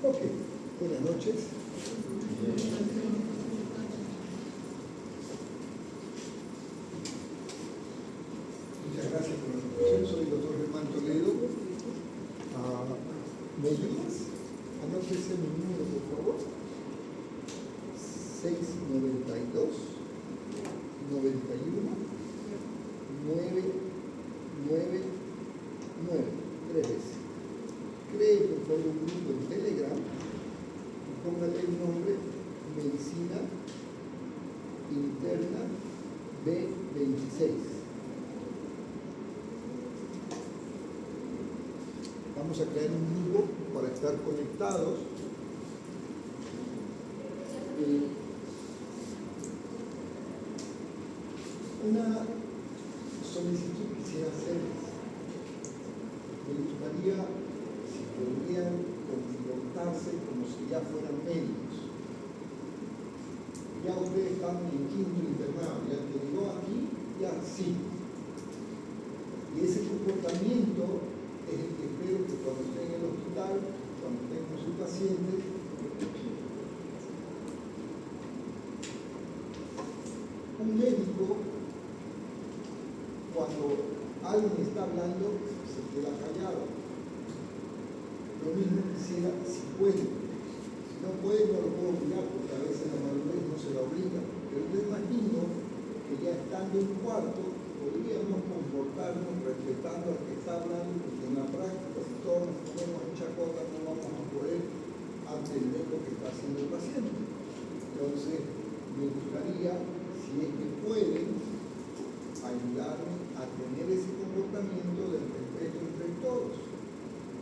Ok, buenas noches. Muchas gracias por la invitación. Soy el doctor Germán Toledo. ¿Me ayudas? Anótese mi número, por favor. 692 91 999 3 veces. Cree por favor un grupo en Telegram y póngale el nombre Medicina Interna B26. Vamos a crear un grupo para estar conectados. Una solicitud quisiera hacerles. Me gustaría si podrían comportarse como si ya fueran médicos. Ya ustedes están en quinto internado, ya que llegó aquí, ya sí. Y ese comportamiento es el que espero que cuando estén en el hospital, cuando estén con sus pacientes, un médico, cuando alguien está hablando, se queda callado. Lo mismo quisiera, si puede. Si no puede, no lo puedo obligar, porque a veces la madurez no se la obliga. Pero yo imagino que ya estando en cuarto, podríamos comportarnos respetando al que está hablando, porque en la práctica, si todos nos ponemos en chacota, no vamos a poder atender lo que está haciendo el paciente. Entonces, me gustaría, si es que pueden, ayudarme a tener ese comportamiento del respeto entre todos.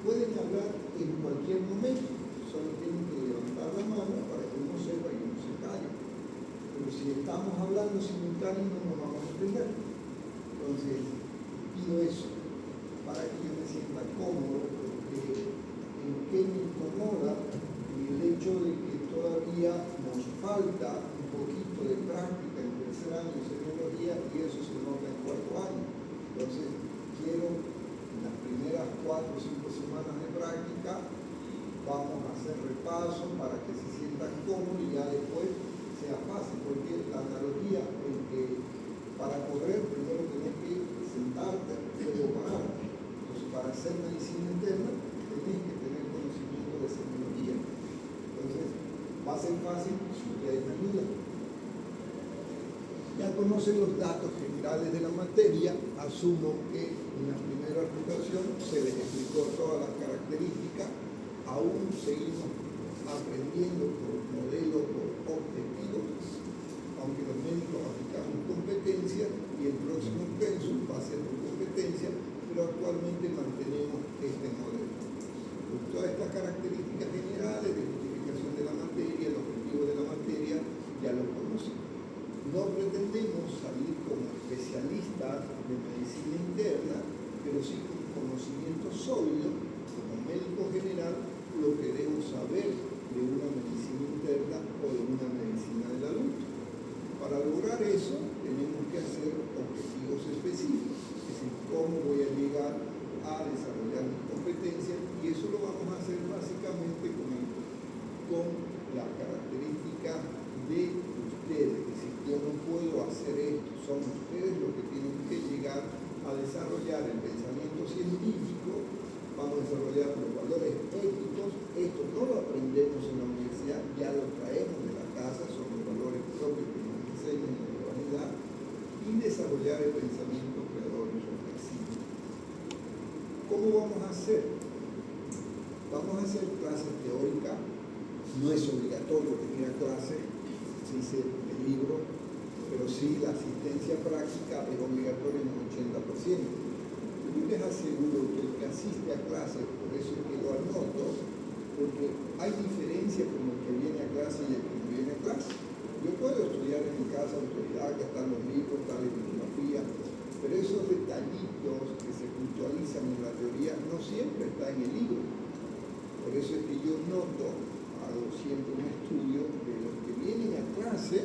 Pueden hablar en cualquier momento, solo tienen que levantar la mano para que uno sepa y uno se calle. Pero si estamos hablando simultáneamente no nos vamos a entender. Entonces, pido eso para que yo me sienta cómodo, porque en qué me incomoda el hecho de que todavía nos falta un poquito de práctica en tercer año de semiología y eso se nota en cuarto año. Entonces, quiero en las primeras 4 o 5 semanas de práctica, vamos a hacer repaso para que se sientan cómodos y ya después sea fácil, porque la analogía es que para correr primero tenés que sentarte, luego parar. Entonces, para hacer medicina interna, tenés que tener conocimiento de semiología. Entonces, va a ser fácil si ustedes me ayudan. Ya conocen los datos generales de la materia, asumo que en la primera explicación se les explicó todas las características, aún seguimos aprendiendo por modelos objetivos, aunque los médicos aplicamos competencias y el próximo pensum va a ser por competencia, pero actualmente mantenemos este modelo. Con todas estas características generales de justificación de la materia, el objetivo de la materia, ya lo conocemos. No pretendemos salir como especialistas de medicina interna, pero sí con conocimiento sólido, como médico general, lo que debo saber de una medicina interna o de una medicina del adulto. Para lograr eso, tenemos que hacer objetivos específicos, es decir, cómo voy a llegar a desarrollar mis competencias, y eso lo vamos a hacer básicamente con la característica de ustedes, es decir, yo no puedo hacer esto, son ustedes los que tienen que llegar a desarrollar el pensamiento científico, vamos a desarrollar los valores éticos, esto no lo aprendemos en la universidad, ya lo traemos de la casa, son los valores propios que nos enseñan en la humanidad, y desarrollar el pensamiento creador y reflexivo. ¿Cómo vamos a hacer? Vamos a hacer clases teóricas, no es obligatorio que tenga clase, se dice el libro, pero sí la asistencia práctica es obligatoria en un 80%. Yo les aseguro que el que asiste a clases, por eso es que lo anoto, porque hay diferencia con el que viene a clase y el que no viene a clase. Yo puedo estudiar en mi casa autoridad, que están los libros, está la bibliografía, pero esos detallitos que se puntualizan en la teoría no siempre están en el libro. Por eso es que yo noto, hago siempre un estudio de los que vienen a clase,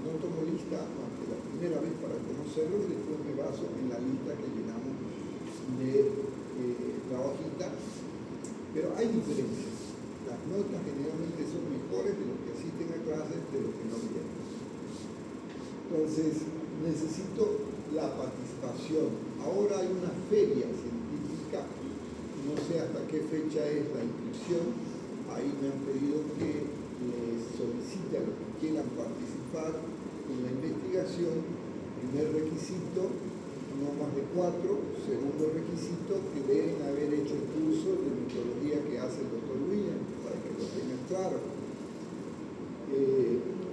no tomo lista más que la primera vez para conocerlos, y después me baso en la lista que llenamos de la hojita, pero hay diferencias. Las notas generalmente son mejores de los que asisten a clases de los que no vienen. Entonces, necesito la participación. Ahora hay una feria científica, no sé hasta qué fecha es la inscripción. Ahí me han pedido que les solicite a los que quieran participar en la investigación. Primer requisito, no más de 4. Segundo requisito, que deben haber hecho el curso de metodología que hace el doctor William, para que lo tengan claro.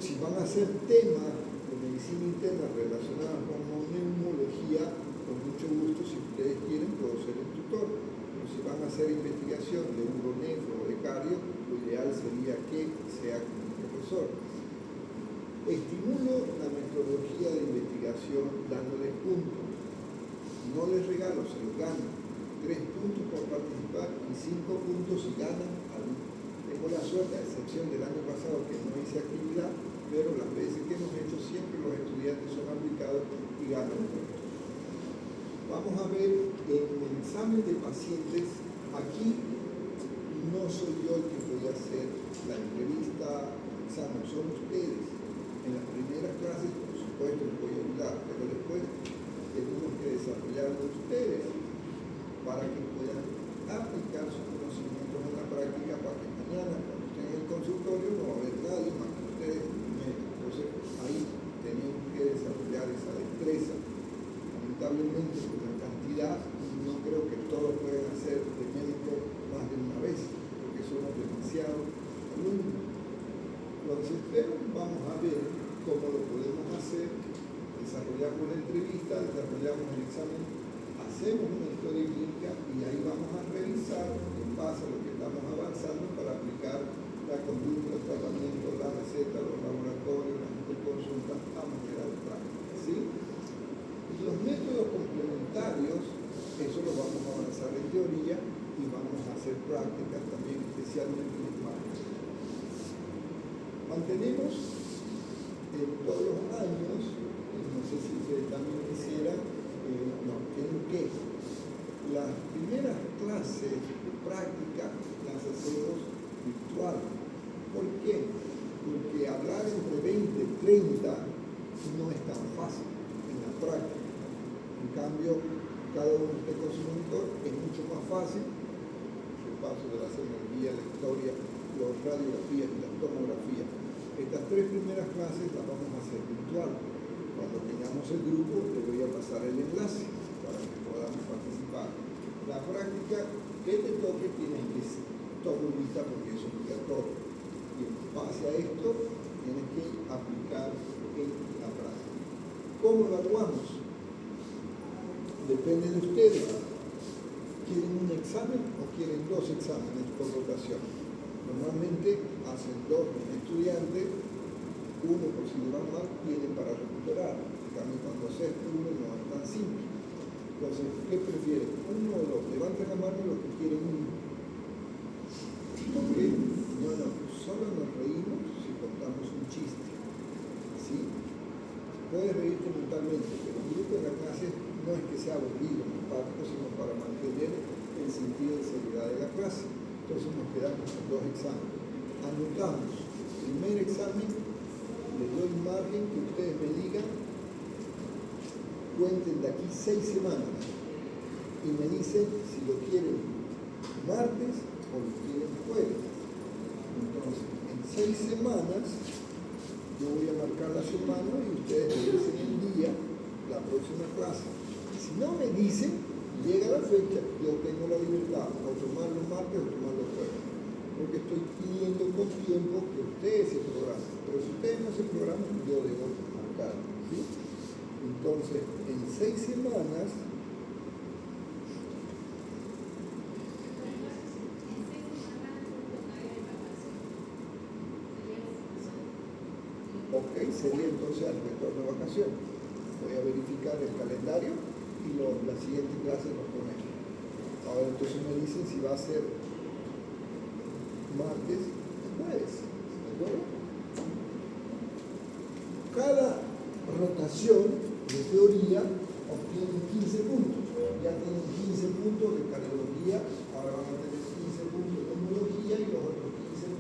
Si van a hacer temas de medicina interna relacionados con neumología, con mucho gusto, si ustedes quieren, puedo ser el tutor. Pero si van a hacer investigación de uronefro o de cario, lo ideal sería que sea con un profesor. Estimulo la metodología de investigación dándoles puntos. No les regalo, se los gano. 3 puntos por participar y 5 puntos si ganan algo. Tengo la suerte, a excepción del año pasado que no hice actividad, pero las veces que hemos hecho siempre los estudiantes son aplicados y ganan puntos. Vamos a ver en el examen de pacientes. Aquí no soy yo el que voy a hacer la entrevista, examen, son ustedes. En las primeras clases, por supuesto, les voy a ayudar, pero después tenemos que desarrollarlo ustedes para que puedan aplicar sus conocimientos en la práctica, para que mañana, cuando estén en el consultorio, no va a haber nadie más que ustedes. Entonces, ahí tenemos que desarrollar esa destreza. Lamentablemente, por la cantidad, no creo que todos puedan hacer de médico más de una vez, porque somos demasiados alumnos. Entonces, pero vamos a ver cómo lo podemos hacer. Desarrollamos la entrevista, desarrollamos el examen, hacemos una historia clínica y ahí vamos a revisar en base a lo que estamos avanzando para aplicar la conducta, el tratamiento, la receta, los laboratorios, las interconsultas a manera de práctica. ¿Sí? Y los métodos complementarios, eso lo vamos a avanzar en teoría y vamos a hacer prácticas también, especialmente en marketing. Mantenemos todos los años, no sé si ustedes también quisieran, tienen que las primeras clases prácticas las hacemos virtual. ¿Por qué? Porque hablar entre 20 y 30 no es tan fácil en la práctica. En cambio, cada uno esté con su monitor, es mucho más fácil. El paso de la semología, la historia, las radiografías y las tomografías. Estas 3 primeras clases las vamos a hacer virtual. Cuando tengamos el grupo, les voy a pasar el enlace para que podamos participar. La práctica que te toque tienes que todo lista porque es obligatorio. Y en base a esto, tienes que aplicar en la práctica. ¿Cómo evaluamos? Depende de ustedes. ¿Quieren un examen o quieren 2 exámenes por rotación? Normalmente hacen 2 estudiantes, uno por si le va mal, tienen para recuperar. En cambio, cuando haces uno no es tan simple. Entonces, ¿qué prefieren? ¿1 o 2? Levanten la mano los que quieren 1. ¿Ok? No, solo nos reímos si contamos un chiste. ¿Sí? Puedes reírte mentalmente, pero el grupo en la clase no es que sea aburrido, empático, sino para mantener el sentido de seriedad de la clase. Entonces nos quedamos con 2 exámenes. Anotamos. Primer examen, les doy margen que ustedes me digan, cuenten de aquí 6 semanas y me dicen si lo quieren martes o lo quieren jueves. Entonces, en 6 semanas, yo voy a marcar la semana y ustedes me dicen el día, la próxima clase. Si no me dicen, llega la fecha, yo tengo la libertad o tomarlo martes o tomarlo jueves. Porque estoy pidiendo con tiempo que ustedes se programen. Pero si ustedes no se programan, yo debo marcar. ¿Sí? Entonces, en 6 semanas, ok, sería entonces al retorno de vacaciones. Voy a verificar el calendario y la siguiente clase lo ponemos. Ahora entonces me dicen si va a ser martes o jueves. ¿De acuerdo? Cada rotación de teoría obtiene 15 puntos. Ya tienen 15 puntos de cardiología, ahora van a tener 15 puntos de neumología y los otros 15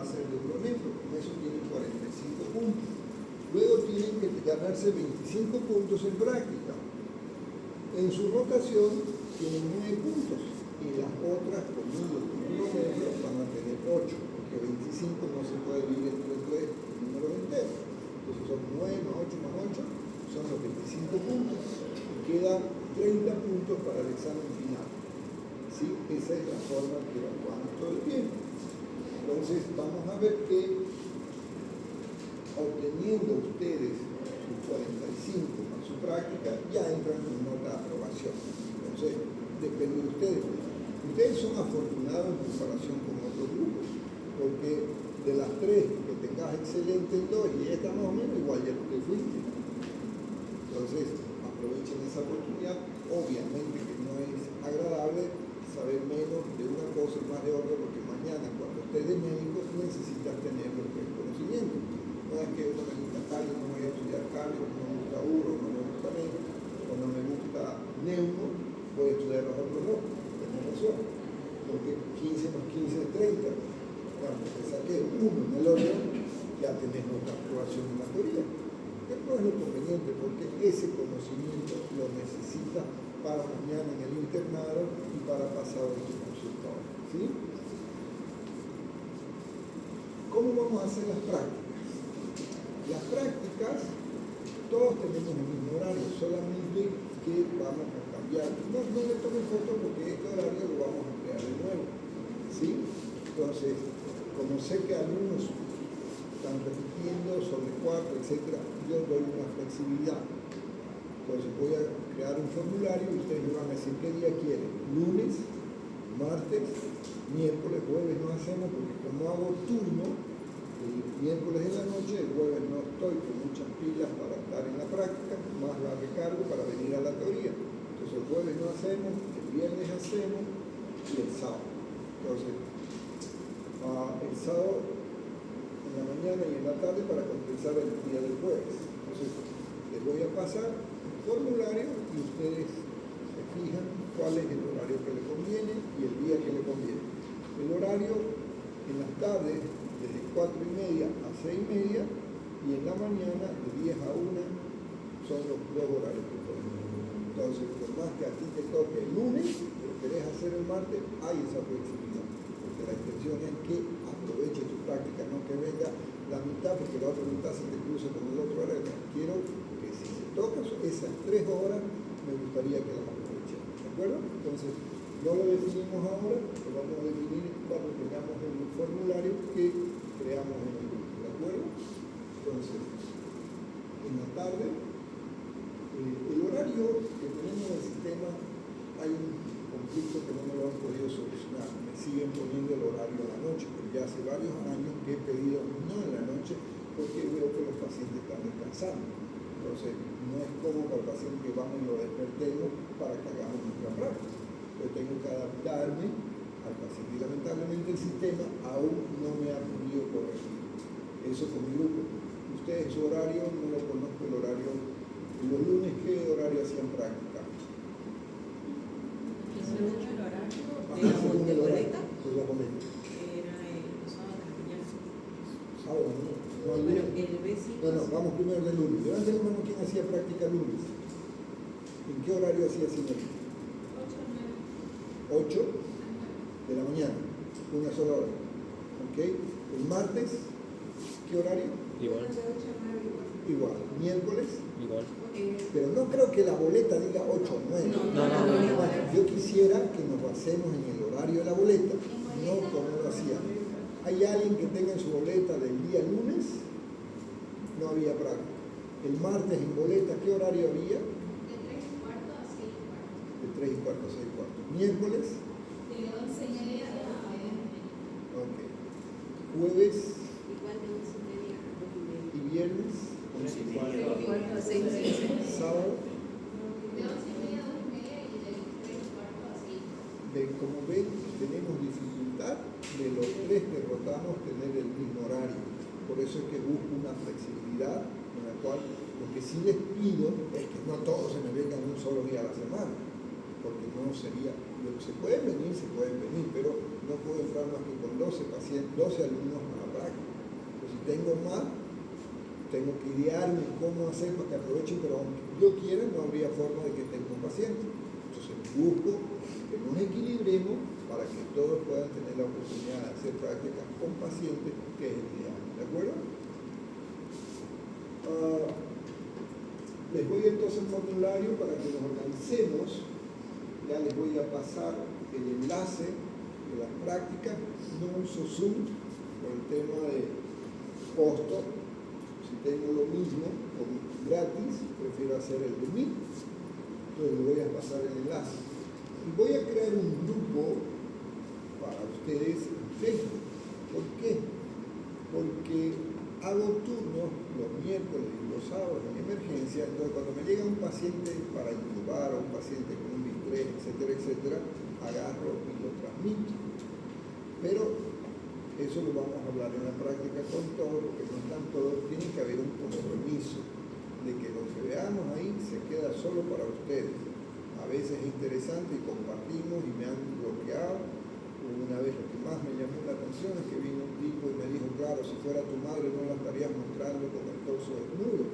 va a ser de Euronegro. Con eso tienen 45 puntos. Luego tienen que ganarse 25 puntos en práctica. En su rotación tienen 9 puntos y las otras conmigo con Euronegro van a tener 8, porque 25 no se puede dividir entre 3 números enteros. Entonces son 9 más 8 más 8, son los 25 puntos. Y quedan 30 puntos para el examen final. ¿Sí? Esa es la forma que evaluamos todo el tiempo. Entonces vamos a ver que obteniendo ustedes sus 45 más su práctica, ya entran con nota de aprobación. Entonces, depende de ustedes. Ustedes son afortunados en comparación con otros grupos, porque de las 3 que tengas excelente en 2 y esta más o menos igual ya lo que fuiste. Entonces, aprovechen esa oportunidad. Obviamente que no es agradable saber menos de una cosa y más de otra, porque mañana cuando estés de médico necesitas tener los 3 conocimientos. No es que uno me gusta cardio, no voy a estudiar cardio, no me gusta uro, no me gusta neuro, o no me gusta neuro, voy a estudiar los otros dos. Tenés razón, porque 15 más 15 es 30. Cuando te saques uno en el otro, ya tenés otra aprobación en la teoría. Que no es lo conveniente, porque ese conocimiento lo necesitas para mañana en el internado y para pasado en tu consultorio. ¿Sí? ¿Cómo vamos a hacer las prácticas? Las prácticas, todos tenemos el mismo horario, solamente que vamos a cambiar. No le tomen foto porque este horario lo vamos a crear de nuevo. ¿Sí? Entonces, como sé que algunos están repitiendo sobre 4, etc., yo doy una flexibilidad. Entonces voy a crear un formulario y ustedes me van a decir qué día quieren. Lunes, martes, miércoles, jueves no hacemos porque como hago turno, el miércoles en la noche, el jueves no estoy con muchas pilas para estar en la práctica, más la recargo para venir a la teoría. Entonces el jueves no hacemos, el viernes hacemos y el sábado. Entonces, el sábado en la mañana y en la tarde para compensar el día del jueves. Entonces, les voy a pasar un formulario y ustedes se fijan cuál es el horario que les conviene y el día que les conviene. El horario en las tardes de 4:30 a 6:30 y en la mañana de 10 a 1 son los 2 horarios que podemos. Entonces, por más que a ti te toque el lunes, pero querés hacer el martes, hay esa flexibilidad. Porque la intención es que aproveche tu práctica, no que venga la mitad porque la otra mitad se te cruce con el otro horario. Quiero que si se toca esas 3 horas, me gustaría que las aprovechemos. ¿De acuerdo? Entonces, no lo definimos ahora, lo vamos a definir cuando tengamos el formulario que creamos en el grupo. ¿De acuerdo? Entonces, en la tarde, el horario que tenemos en el sistema, hay un conflicto que no me lo han podido solucionar. Me siguen poniendo el horario de la noche, pero ya hace varios años que he pedido no en la noche porque veo que los pacientes están descansando. Entonces, no es como para el paciente que vamos y lo despertemos para que hagamos nuestra práctica. Yo tengo que adaptarme al paciente y lamentablemente el sistema aún no me ha podido corregir. Eso con mi grupo. Ustedes su horario, no lo conozco el horario. Los lunes, ¿qué horario hacían práctica? Según el horario Según el de horario boleta, de la boleta. era el sábado de la mañana. Sábado, ¿no? No, el Bueno, lunes. el B5. Bueno, vamos primero del lunes. Levanten la mano quién hacía práctica lunes. ¿En qué horario hacía señorita? 8 de la mañana, una sola hora. ¿Ok? El martes, ¿qué horario? Igual. Igual. Miércoles, Igual. pero no creo que la boleta diga 8 o 9. No. Bueno, yo quisiera que nos basemos en el horario de la boleta, no como lo hacíamos. ¿Hay alguien que tenga en su boleta del día lunes? No había práctica. El martes en boleta, ¿qué horario había? De 3:15 a 6:15. Miércoles. Ok. Jueves y viernes. Sábado. Como ven, tenemos dificultad de los 3 que rotamos tener el mismo horario. Por eso es que busco una flexibilidad en la cual lo que sí les pido es que no todos se me vengan un solo día a la semana, porque no sería Se pueden venir, pero no puedo entrar más que con 12 pacientes, 12 alumnos a la práctica. Pues si tengo más, tengo que idearme cómo hacer para que aprovechen, pero aunque yo quiera, no habría forma de que estén con pacientes. Entonces busco que nos equilibremos para que todos puedan tener la oportunidad de hacer prácticas con pacientes, que es el ideal. ¿De acuerdo? Les voy entonces al formulario para que nos organicemos. Ya les voy a pasar el enlace de las prácticas. No uso Zoom por el tema de costo. Si tengo lo mismo gratis, prefiero hacer el de Meet. Entonces les voy a pasar el enlace. Y voy a crear un grupo para ustedes en Facebook. ¿Por qué? Porque hago turnos los miércoles y los sábados en emergencia. Entonces cuando me llega un paciente para intubar o un paciente con un distrés, etcétera, etcétera, agarro y lo transmito. Pero eso lo vamos a hablar en la práctica con todos, porque no están todos, tiene que haber un compromiso de que lo que veamos ahí se queda solo para ustedes. A veces es interesante y compartimos y me han bloqueado. Una vez lo que más me llamó la atención es que vino un tipo y me dijo, claro, si fuera tu madre no la estarías mostrando con el torso desnudo.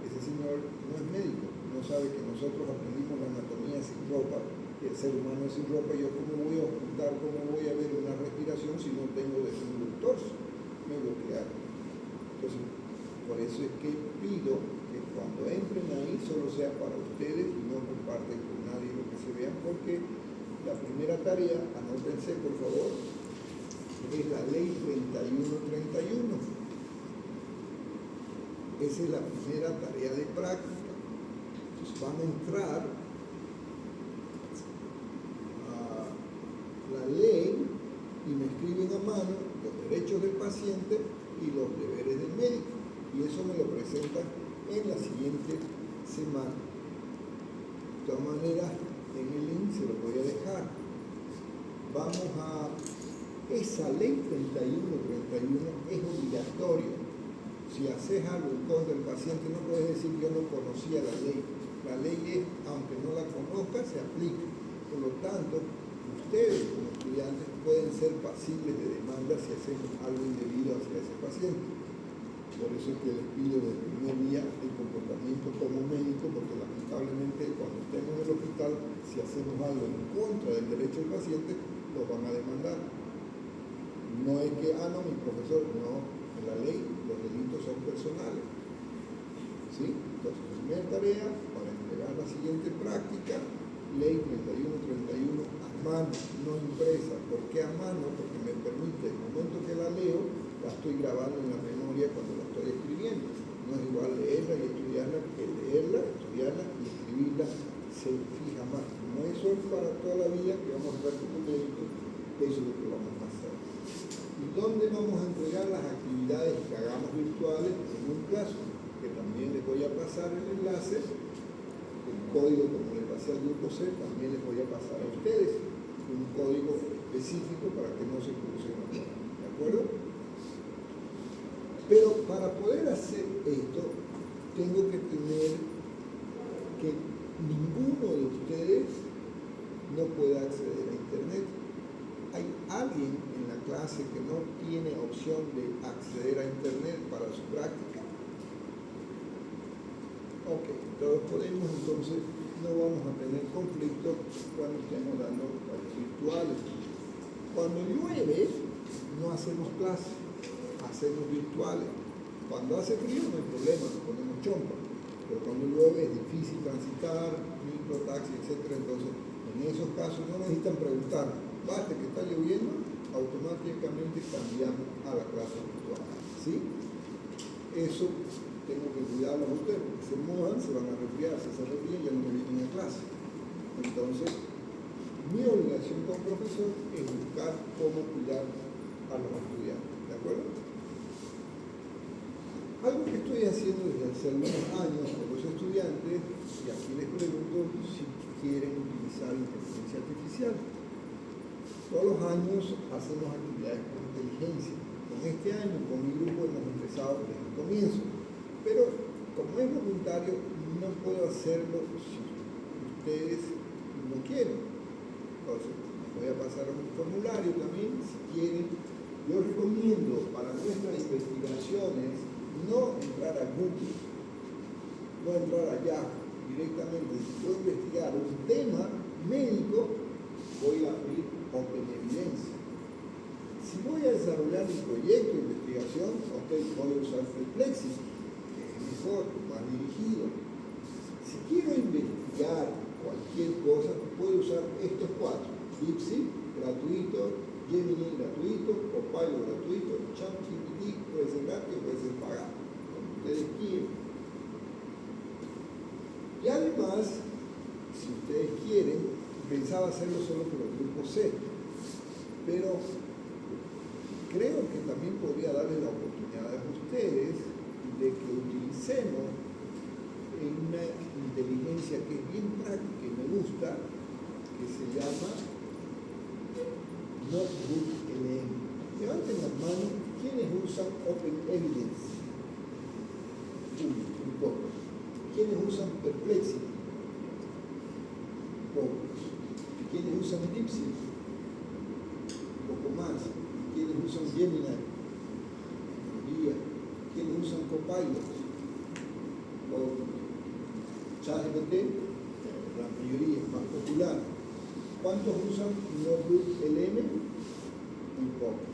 Ese señor no es médico, no sabe que nosotros aprendimos la anatomía sin ropa, y el ser humano es sin ropa, y yo cómo voy a ocultar, cómo voy a ver una respiración si no tengo desnudo el torso. Me bloquearon. Entonces, por eso es que pido que cuando entren ahí solo sea para ustedes y no comparten con nadie lo que se vean, porque la primera tarea, anótense por favor, es la ley 3131. Esa es la primera tarea de práctica. Entonces van a entrar a la ley y me escriben a mano los derechos del paciente y los deberes del médico. Y eso me lo presentan en la siguiente semana. De todas maneras, en el link se lo voy a dejar. Vamos a... Esa ley 3131 es obligatoria. Si haces algo en contra del paciente, no puedes decir yo no conocía la ley. La ley es, aunque no la conozca, se aplica. Por lo tanto, ustedes como estudiantes pueden ser pasibles de demanda si hacemos algo indebido hacia ese paciente. Por eso es que les pido desde el primer día el comportamiento como médico, porque lamentablemente cuando estemos en el hospital, si hacemos algo en contra del derecho del paciente, los van a demandar. No es que, no, mi profesor, no, en la ley los delitos son personales. ¿Sí? Entonces, primera tarea, para entregar la siguiente práctica, ley 3131 a mano, no impresa. ¿Por qué a mano? Porque me permite, el momento que la leo, la estoy grabando en la memoria cuando la estoy escribiendo. No es igual leerla y estudiarla que leerla, estudiarla y escribirla se fija más. No es solo para toda la vida que vamos a ver como médicos, eso es lo que vamos a hacer. ¿Y dónde vamos a entregar las actividades que hagamos virtuales? En un caso, que también les voy a pasar el enlace, el código como le pasé al grupo C, también les voy a pasar a ustedes un código específico para que no se crucen. ¿De acuerdo? Pero para poder hacer esto, tengo que tener que ninguno de ustedes no pueda acceder a Internet. ¿Hay alguien en la clase que no tiene opción de acceder a Internet para su práctica? Ok, todos podemos, entonces no vamos a tener conflicto cuando estemos dando clases virtuales. Cuando llueve, no hacemos clases, hacemos virtuales. Cuando hace frío no hay problema, nos ponemos chompa. Pero cuando llueve es difícil transitar, micro, taxi, etc. Entonces, en esos casos no necesitan preguntar. Basta que está lloviendo, automáticamente cambiamos a la clase virtual. ¿Sí? Eso tengo que cuidarlo a ustedes, porque se mojan, se van a resfriar, si se resfrían ya no me vienen a clase. Entonces, mi obligación como profesor es buscar cómo cuidar a los estudiantes. ¿De acuerdo? Algo que estoy haciendo desde hace algunos años con los estudiantes, y aquí les pregunto si quieren utilizar inteligencia artificial. Todos los años hacemos actividades con inteligencia. Con este año, con mi grupo, hemos empezado desde el comienzo. Pero como es voluntario, no puedo hacerlo si ustedes no quieren. pasar a un formulario también, si quieren. Yo recomiendo para nuestras investigaciones no entrar a Google, no entrar allá directamente. Si puedo investigar un tema médico, voy a abrir Open Evidencia. Si voy a desarrollar un proyecto de investigación, voy a usar Perplexity, que es mejor, más dirigido. Si quiero investigar cualquier cosa, puedo usar estos cuatro: DeepSeek, gratuito; Gemini, gratuito; Copilot, gratuito; ChatGPT, puede ser gratis, puede ser pagado, como ustedes quieran. Y además, si ustedes quieren, pensaba hacerlo solo con el grupo C, pero creo que también podría darles la oportunidad a ustedes de que utilicemos una inteligencia que es bien práctica y me gusta, que se llama Notebook LM. Levanten las manos quienes usan Open Evidence. Un poco. ¿Quiénes usan Perplexity? Pocos. ¿Quiénes usan DeepSeek? Un poco más. ¿Quiénes usan Gemini? ¿Quiénes usan Copilot? Pocos. ChatGPT, la mayoría, más popular. ¿Cuántos usan Notebook LM? Muy pocos.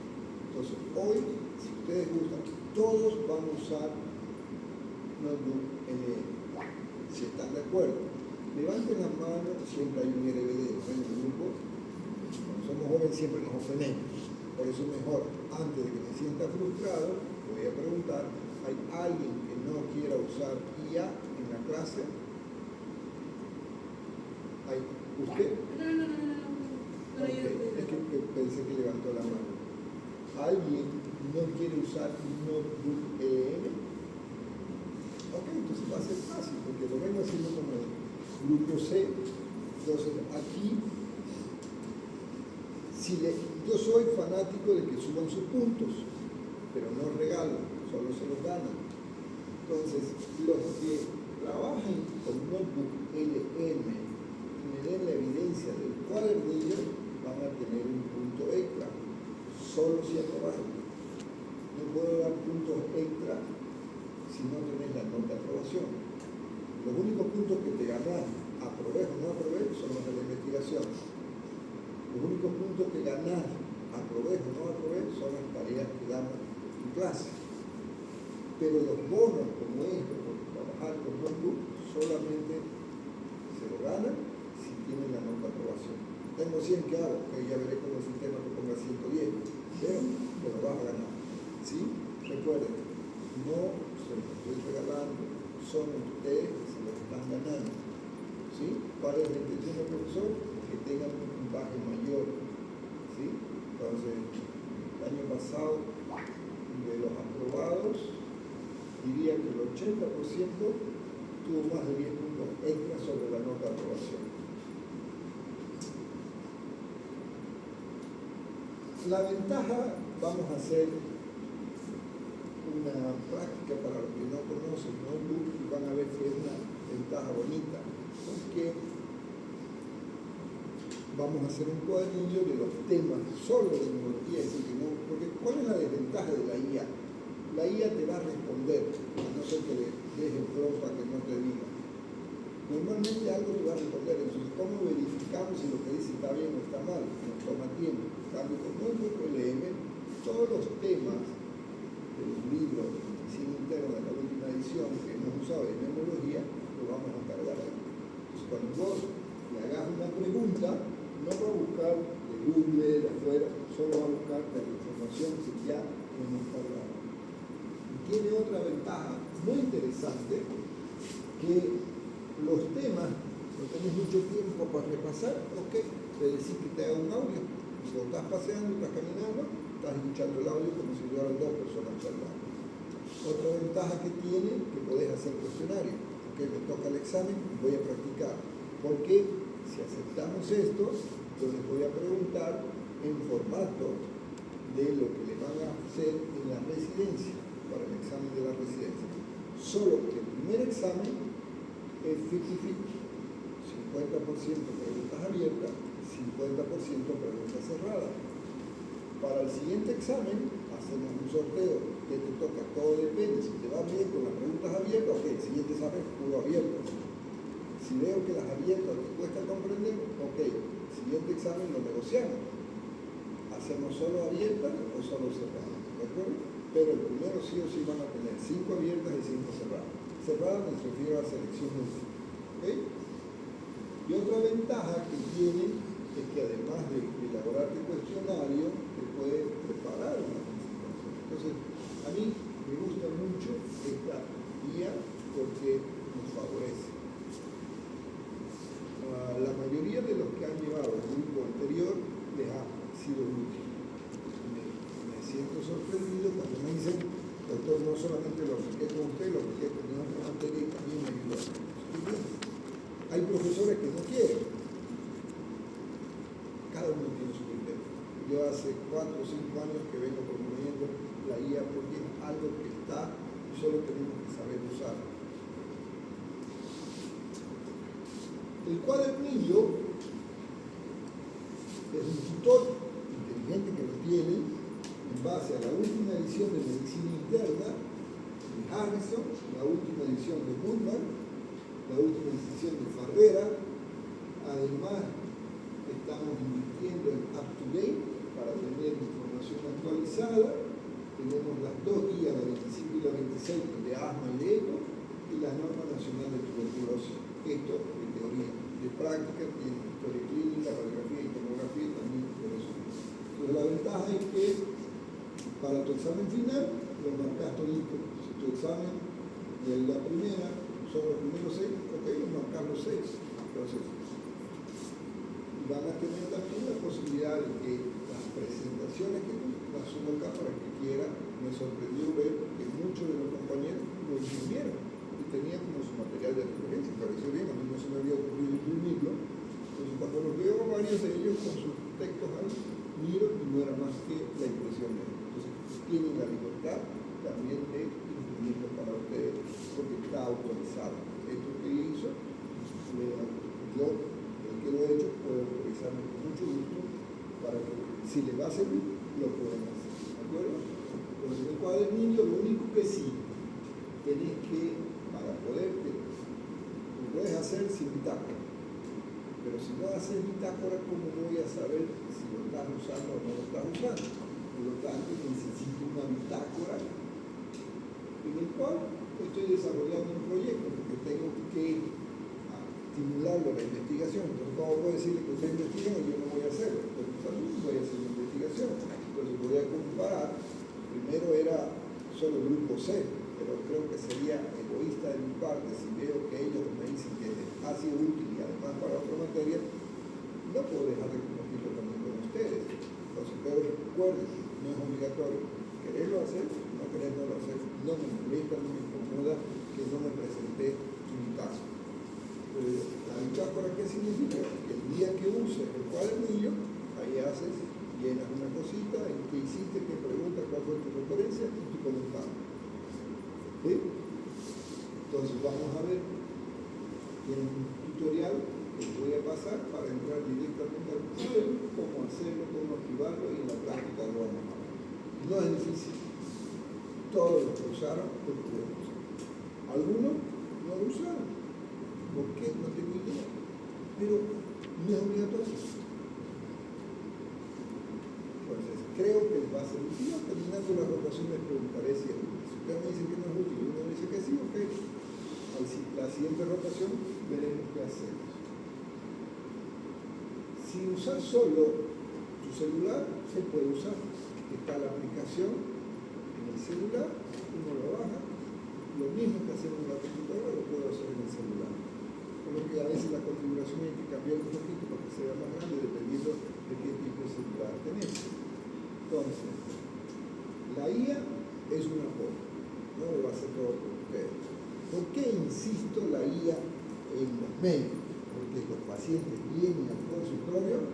Entonces, hoy, si ustedes gustan, todos van a usar Notebook LM. Si están de acuerdo, levanten la mano. Siempre hay un RBD en el grupo. Cuando somos jóvenes siempre nos ofendemos. Por eso es mejor, antes de que me sienta frustrado, voy a preguntar: ¿hay alguien que no quiera usar IA en la clase? ¿Hay? ¿Usted? No. Okay. Es que pensé que levantó la mano. ¿Alguien no quiere usar Notebook LM? Ok, entonces va a ser fácil, porque lo vengo haciendo como el grupo C. Entonces, aquí, yo soy fanático de que suban sus puntos, pero no regalan, solo se los ganan. Entonces, los que trabajen con Notebook LM y me den la evidencia del cuadernillo, van a tener un punto extra, solo si aprobaron. No puedo dar puntos extra si no tenés la nota de aprobación. Los únicos puntos que te ganás, aprobé o no aprobé, son los de la investigación. Los únicos puntos que ganás, aprobé o no aprobé, son las tareas que dan en clase. Pero los bonos como estos, por trabajar con Notebook, solamente se lo ganan si tienen la nota de aprobación. Tengo 100, ¿qué hago? Que ya veré con el sistema que ponga 110, pero te lo vas a ganar. ¿Sí? Recuerden, no se los estoy regalando, son ustedes que se los están ganando. ¿Sí? ¿Cuál es la intención del profesor? Que tengan un puntaje mayor. ¿Sí? Entonces, el año pasado, de los aprobados, diría que el 80% tuvo más de 10 puntos extra sobre la nota de aprobación. La ventaja, vamos a hacer una práctica para los que no conocen Notebook y van a ver que es una ventaja bonita, porque vamos a hacer un cuadernillo de los temas solo de tecnología, porque ¿cuál es la desventaja de la IA? La IA te va a responder, a no ser que le dejes pronto a que no te diga. Normalmente algo te va a responder, entonces ¿cómo verificamos si lo que dice está bien o está mal? Nos toma tiempo. En cambio, con Notebook LM, todos los temas de los libros de medicina interna de la última edición que hemos usado de memología, lo vamos a cargar ahí. Entonces, cuando vos le hagas una pregunta, no va a buscar de Google, de afuera, solo va a buscar de la información que ya hemos cargado. Y tiene otra ventaja muy interesante, que los temas no tenés mucho tiempo para repasar, ok, te decís que te haga un audio. Si lo estás paseando, estás caminando, estás escuchando el audio como si fueran dos personas charlando. Otra ventaja que tiene, que podés hacer cuestionario. Ok, me toca el examen, voy a practicar. Porque si aceptamos esto, yo les voy a preguntar en formato de lo que le van a hacer en la residencia, para el examen de la residencia. Solo que el primer examen es 50-50, 50% preguntas abiertas, 50% 50% preguntas cerradas. Para el siguiente examen, hacemos un sorteo que te toca, todo depende. Si te va bien con las preguntas abiertas, ok, el siguiente examen puro abierto. Si veo que las abiertas te cuesta comprender, ok, el siguiente examen lo negociamos. Hacemos solo abiertas o solo cerradas, ¿de acuerdo? Pero el primero sí o sí van a tener 5 abiertas y 5 cerradas. Cerradas me refiero a selección múltiple, ¿ok? Y otra ventaja que tienen es que además de elaborar el cuestionario, te puede preparar una presentación. Entonces, a mí me gusta mucho esta guía porque nos favorece. La mayoría de los que han llevado el grupo anterior les ha sido útil. Me siento sorprendido cuando me dicen, doctor, no solamente lo apliqué con usted, lo apliqué con mi otra materia y también me ayudó. Hay profesores que no quieren. Cada uno tiene su criterio. Yo hace 4 o 5 años que vengo promoviendo la guía porque es algo que está, solo tenemos que saber usar. El cuadernillo es un tutor inteligente que lo tiene en base a la última edición de Medicina Interna de Harrison, la última edición de Goodman, la última edición de Farrera. Además, estamos invirtiendo en UpToDate para tener información actualizada. Tenemos las 2 guías, la 25 y la 26, de asma y de eco, y la norma nacional de tuberculosis. Esto de teoría. De práctica tiene historia clínica, radiografía y tomografía y también por eso. Entonces la ventaja es que para tu examen final lo marcas todito. Si tu examen de la primera son los primeros 6, ok, lo marcas los 6. Entonces, van a tener también la posibilidad de que las presentaciones que las subo acá para que quiera. Me sorprendió ver que muchos de los compañeros lo imprimieron y tenían como su material de referencia. Me pareció bien, a mí no se me había ocurrido imprimirlo. Entonces, cuando los veo varios de ellos con sus textos ahí, miro y no era más que la impresión de ellos. Entonces, tienen la libertad también de imprimirlo para ustedes porque está autorizado. Esto que hizo, yo, el que lo he hecho, puedo autorizarme con mucho gusto para que, si le va a servir, lo pueden hacer. ¿De acuerdo? Entonces, el cuadernillo, lo único que sí, tenés que, para poderte, lo puedes hacer sin bitácora. Pero si no haces bitácora, ¿cómo voy a saber si lo estás usando o no lo estás usando? Por lo tanto, necesito una bitácora en el cual estoy desarrollando un proyecto, porque tengo que estimularlo a la investigación. Entonces, ¿cómo puedo decirle que usted investiga y yo no voy a hacerlo? Pero también voy a hacer una investigación. Entonces, voy a comparar. Primero era solo el grupo C, pero creo que sería egoísta de mi parte si veo que ellos me dicen que ha sido útil y además para otra materia, no puedo dejar de compartirlo también con ustedes. Entonces, pero recuerden, no es obligatorio. Quererlo hacer, no quererlo hacer, no me molesta, no me incomoda que no me presenté en mi caso. La bitácora, ¿qué significa? Que el día que uses el cuadernillo, ahí haces, llenas una cosita, en qué hiciste, qué preguntas, cuál fue tu referencia y tu comentario. ¿Sí? Entonces vamos a ver en un tutorial que voy a pasar para entrar directamente al tutorial, cómo hacerlo, cómo activarlo y en la práctica lo vamos a ver. No es difícil. Todos los que usaron lo pudieron usar. Algunos no lo usaron. ¿Por qué? No tengo idea. Pero no es obligatorio. Entonces, creo que les va a ser útil. Terminando la rotación les preguntaré si es útil. Si ustedes me dicen que no es útil y uno dice que sí, ok. La siguiente rotación veremos qué hacemos. Si usas solo tu celular, se puede usar. Está la aplicación en el celular, uno lo baja. Lo mismo que hacer en la computadora lo puedo hacer en el celular. Por lo que a veces la configuración hay que cambiar un poquito para que sea más grande dependiendo de qué tipo de celular tenés. Entonces, la IA es un apoyo, no lo va a hacer todo por ustedes. ¿Por qué insisto la IA en los médicos? Porque los pacientes vienen al consultorio,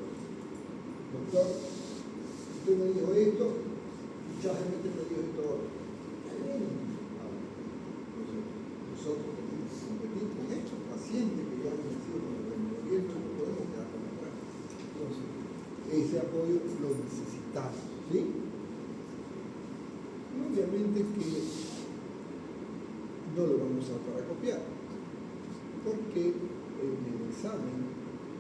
doctor, usted me dijo esto, mucha gente me dijo esto. Nosotros tenemos que competir con estos pacientes que ya han nacido con el rendimiento, no podemos quedar con atrás. Entonces, ese apoyo lo necesitamos, ¿sí? Y obviamente que no lo vamos a usar para copiar, porque en el examen,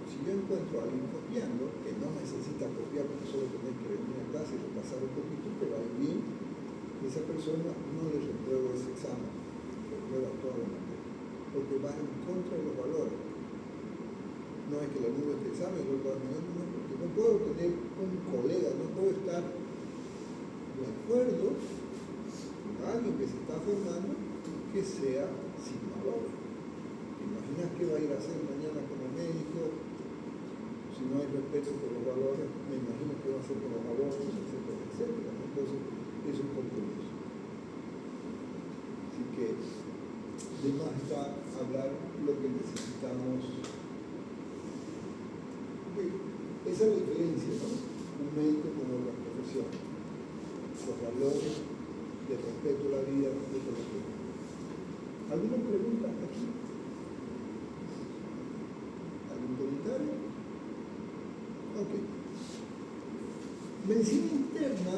si yo encuentro a alguien copiando, que no necesita copiar porque solo tenés que venir a clase y repasar un poquito, pero ahí bien, esa persona no le repruebo ese examen, reprueba toda la materia, porque va en contra de los valores. No es que le anule este examen, no, porque no puedo tener un colega, no puedo estar de acuerdo con alguien que se está formando que sea sin valores. ¿Te imaginas qué va a ir a hacer mañana como médico? Si no hay respeto por los valores, me imagino que va a hacer con los valores, etcétera, etcétera. Entonces, es un compromiso. Así que, de más está hablar lo que necesitamos. Esa es la diferencia, ¿no? Un médico con otra profesión. Los valores de respeto a la vida, respeto a la vida. ¿Alguna pregunta hasta aquí? ¿Algún comentario? Ok. Medicina interna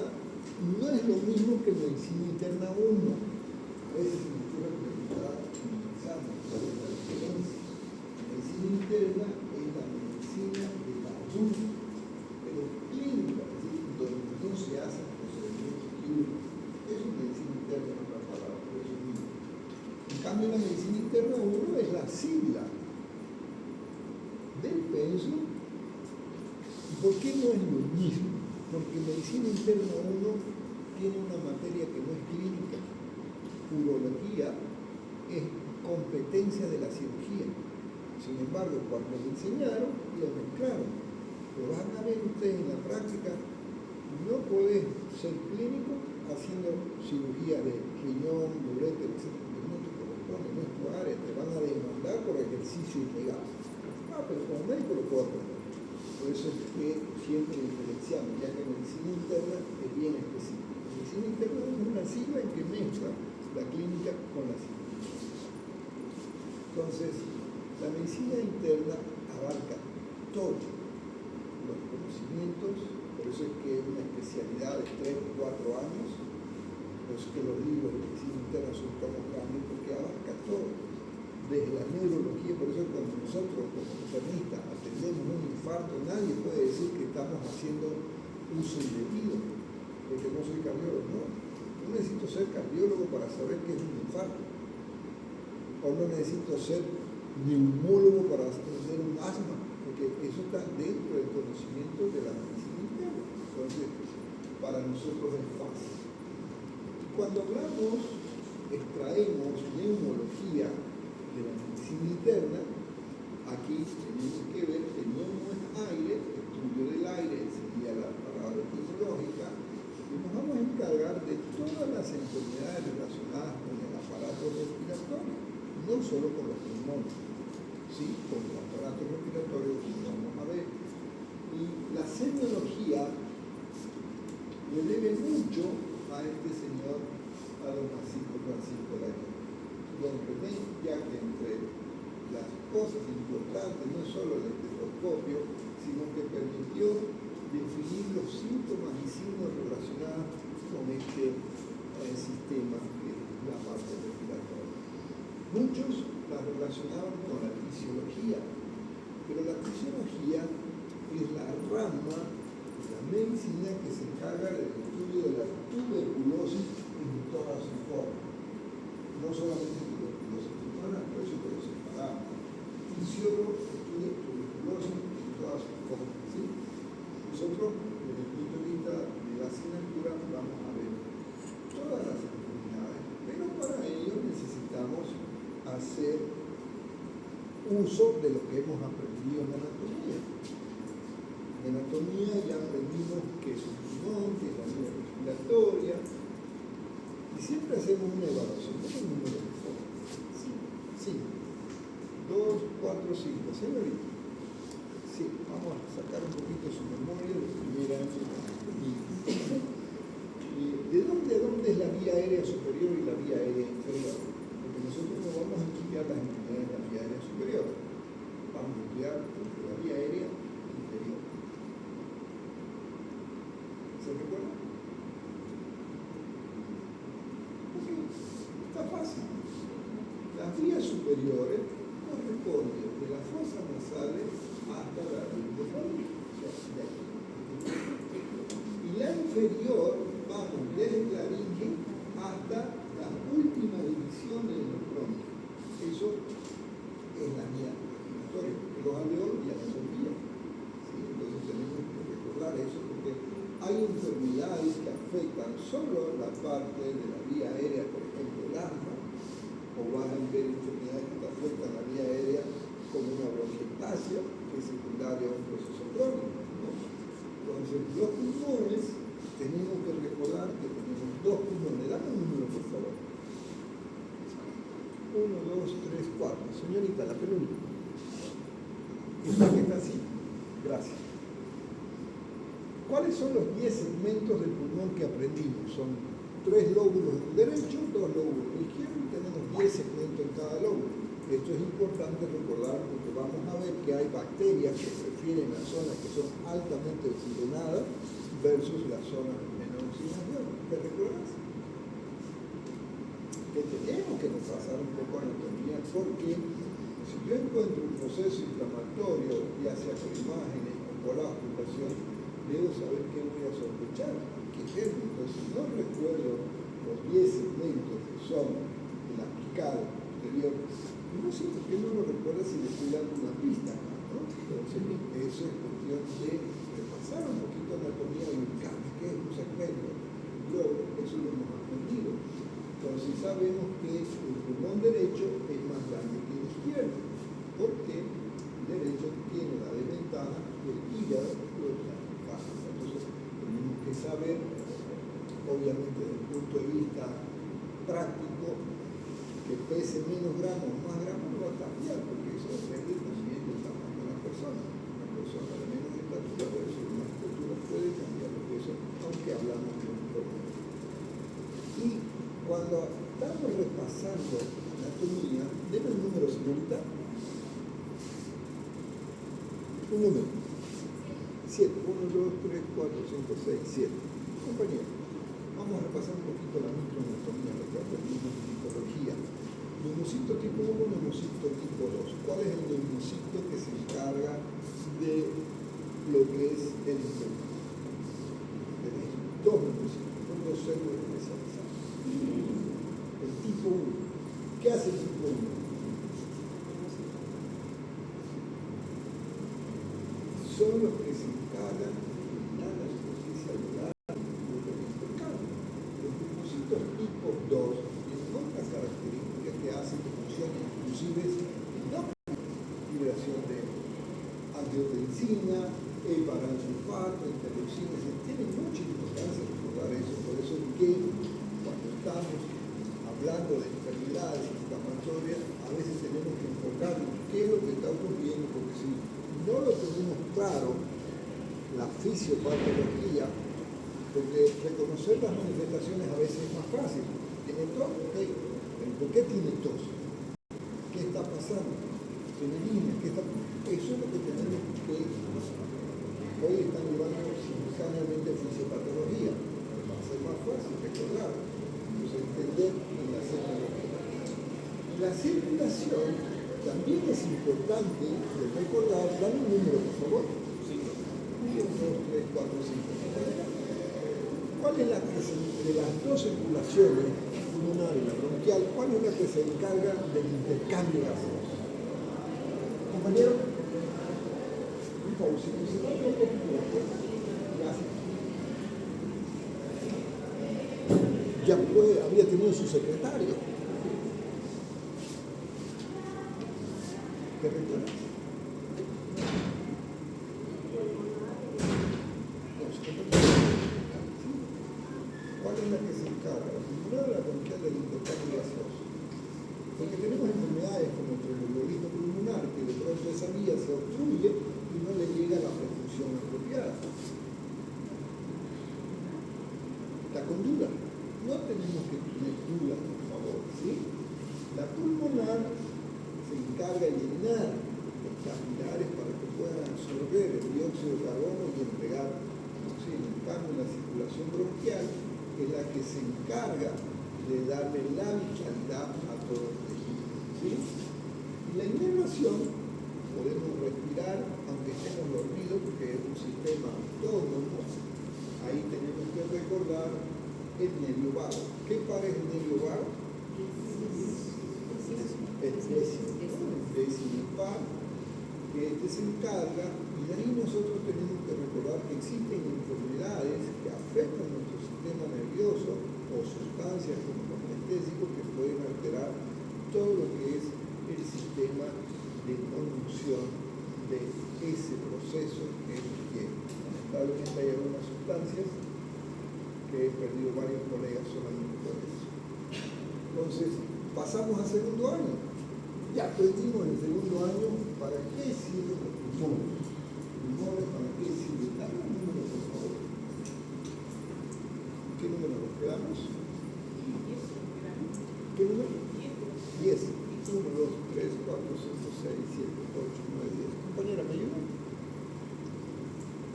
no es lo mismo que medicina interna 1. A veces se me ocurre preguntar en el examen cuál es la diferencia. Medicina interna es la medicina del adulto, pero clínica, es decir, donde no se hacen procedimientos químicos. Eso es medicina interna, en otras palabras, por eso mismo. En cambio, la medicina interna 1 es la sigla del pensum. ¿Y por qué no es lo mismo? Porque medicina interna 1 tiene una materia que no es clínica. Urología es competencia de la cirugía. Sin embargo, cuando me enseñaron, lo mezclaron. Lo van a ver ustedes en la práctica. No podés ser clínico haciendo cirugía de riñón, ureter, etc. No te corresponde, no es tu área. Te van a demandar por ejercicio ilegal. Pero como médico lo puedo aprender. Por eso es que siempre diferenciamos, ya que medicina interna es bien específica. Medicina interna es una sigla en que mezcla la clínica con la cirugía. Entonces, la medicina interna abarca todos los conocimientos, por eso es que es una especialidad de 3 o 4 años, por eso es que los libros de medicina interna son como grandes, porque abarca todo. Desde la neurología, por eso cuando nosotros como internistas atendemos un infarto, nadie puede decir que estamos haciendo uso indebido, porque no soy cardiólogo, no. No necesito ser cardiólogo para saber qué es un infarto, o no necesito ser neumólogo para atender un asma, porque eso está dentro del conocimiento de la medicina interna. Entonces, para nosotros es fácil. Cuando hablamos, extraemos neumología de la medicina interna, aquí tenemos que ver que neumo es aire, estudio del aire sería la palabra etimológica, y nos vamos a encargar de todas las enfermedades relacionadas con el aparato respiratorio, no solo con los pulmones, ¿sí? Con el aparato respiratorio, como vamos a ver. Y la semiología le debe mucho a este señor, a don Francisco Layón. Don René, ya que entre las cosas importantes no es solo el estetoscopio, sino que permitió definir los síntomas y signos relacionados con este sistema que es la parte respiratoria. Muchos la relacionaban con la fisiología, pero la fisiología es la rama de la medicina que se encarga del estudio de la tuberculosis en todas sus formas. No solamente tuberculosis pulmonar, por eso que lo separamos. Fisiólogo estudia tuberculosis en todas sus formas, ¿sí? Nosotros, desde el punto de vista de la asignatura, vamos a ver todas las enfermedades, pero para ello necesitamos hacer uso de lo que hemos aprendido en anatomía. En anatomía ya aprendimos qué es un pulmón, qué es la vía respiratoria, y siempre hacemos una evaluación. ¿Qué es el número de forma? 5. 2, 4, 5. Señorita. Sí, vamos a sacar un poquito su memoria de primer año de anatomía. ¿De dónde a dónde es la vía aérea superior y la vía aérea inferior? Porque nosotros no vamos a estudiar las enfermedades de la vía aérea superior. Vamos a estudiar la vía aérea inferior. ¿Se recuerda? Ok, está fácil. Las vías superiores corresponden de las fosas nasales hasta la laringofaringe. Y la inferior, vamos desde la laringe hasta la última división de los bronquios. Eso es la vía respiratoria. Los alveolos ya no son vías. ¿Sí? Entonces tenemos que recordar eso porque hay enfermedades que afectan solo la parte de la vía aérea, por ejemplo, el asma, o vas a ver enfermedades que te afectan la vía aérea como una bronquiectasia, que es secundaria a un proceso crónico, ¿no? Entonces, los pulmones, tenemos que recordar que tenemos dos pulmones. Dame un número, por favor. 1, 2, 3, 4. Señorita, la penúltima. ¿Esta que está así? Gracias. ¿Cuáles son los 10 segmentos del pulmón que aprendimos? Son 3 lóbulos en el derecho, 2 lóbulos en el izquierdo y tenemos 10 segmentos en cada lóbulo. Esto es importante recordar porque vamos a ver que hay bacterias que prefieren las zonas que son altamente oxigenadas versus las zonas de menor oxigenación. ¿Te recuerdas? Que tenemos que repasar un poco anatomía porque si yo encuentro un proceso inflamatorio, ya sea por imágenes o por la ocultación, debo saber qué voy a sospechar, qué germen. Entonces, si no recuerdo los 10 segmentos que son la apical anterior, no sé por qué no lo recuerda si le estoy dando una pista, ¿no? Entonces, eso es cuestión de repasar un poquito anatomía y ubicar qué es un segmento, un globo, eso lo hemos aprendido. Entonces, sabemos que el pulmón derecho es más grande que el izquierdo, porque el derecho tiene la desventaja del hígado o de la linfática. Entonces, tenemos que saber, obviamente, desde el punto de vista práctico, que pese menos gramos o más gramos no va a cambiar, porque eso depende también del tamaño de la persona. Una persona de menos estatura versus una estatura puede cambiar de peso, aunque hablamos de un problema. Y cuando estamos repasando anatomía, deme un número, señorita. Un número. 7. 1, 2, 3, 4, 5, 6, 7. Compañeros, vamos a repasar un poquito la microanatomía, lo que aprendimos en psicología. Neumocito tipo 1, neumocito tipo 2. ¿Cuál es el neumocito que se encarga de lo que es el intestino? Tenéis 2 neumocitos, 2 células especializadas. El tipo 1. ¿Qué hace el tipo 1? Son los que se encargan de eliminar la superficie alveolar de los intestinos. Los neumocitos tipo 2 tienen otras características que hacen que funcionen inclusive no liberación de angiotensina, parasulfato, interleucina. Tienen mucha importancia recordar eso. Por eso es que cuando estamos hablando de enfermedades inflamatorias, a veces tenemos que enfocar en qué es lo que está ocurriendo, porque si no lo tenemos claro, la fisiopatología, porque reconocer las manifestaciones a veces es más fácil. ¿Tiene tos? Ok. ¿Pero por qué tiene tos? ¿Qué está pasando? ¿Tiene línea? ¿Qué está pasando? Eso es lo que tenemos que... Hoy están llevando simultáneamente fisiopatología. Va a ser más fácil recordar. Entonces, entender en la semiología. La circulación también es importante de recordar. Dame un número, por favor. 1, 2, 3, 4, 5. ¿Cuál es la que de las dos circulaciones, la pulmonar y la bronquial, cuál es la que se encarga del intercambio gaseoso? Compañero, un favor, si me siento un poquito de acuerdo. Gracias. Ya había tenido su secretario. ¿Te recuerdas? ¿Cuál es la que se encarga? La pulmonar o la bronquial del intercambio gaseoso. Porque tenemos enfermedades como el tromboembolismo pulmonar, que de pronto esa vía se obstruye y no le llega la perfusión apropiada. La conducta. No tenemos que tener dudas, por favor, ¿sí? La pulmonar se encarga de llenar los capilares para que puedan absorber el dióxido de carbono y entregar oxígeno. En cambio, la circulación es la que se encarga de darle la vitalidad a todo el tejido, ¿sí? Y la inervación, podemos respirar aunque estemos dormidos, porque es un sistema autónomo. Ahí tenemos que recordar el nervio vago. ¿Qué par es el nervio vago? El décimo par, que se encarga, y de ahí nosotros tenemos que recordar que existen enfermedades que afectan nuestro sistema nervioso o sustancias como los anestésicos que pueden alterar todo lo que es el sistema de conducción de ese proceso que tiene. Lamentablemente hay algunas sustancias que he perdido varios colegas solamente por eso. Entonces, pasamos a segundo año. Ya aprendimos en el segundo año para qué sirven los pulmones. Pulmones, ¿para qué sirven? Dame un número, por favor. ¿Qué número nos quedamos? ¿Qué número? 10. 1, 2, 3, 4, 5, 6, 7, 8, 9, 10. Compañera, ¿me ayuda?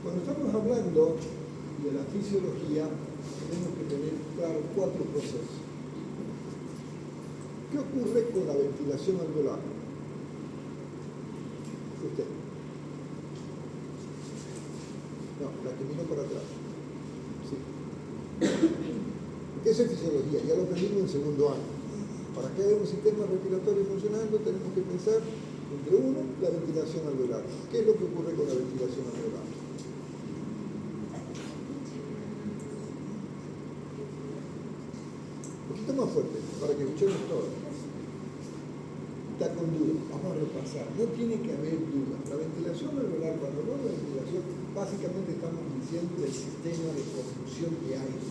Cuando estamos hablando de la fisiología, tenemos que tener claro 4 procesos. ¿Qué ocurre con la ventilación alveolar? Usted. No, la que miró para atrás. Sí. Eso es fisiología, ya lo aprendimos en segundo año. Para que haya un sistema respiratorio funcionando, tenemos que pensar, entre uno, la ventilación alveolar. ¿Qué es lo que ocurre con la ventilación alveolar? Un poquito más fuerte, para que escuchemos todo. Está con duda, vamos a repasar. No tiene que haber duda. La ventilación alveolar, cuando hablamos de ventilación, básicamente estamos diciendo del sistema de conducción de aire.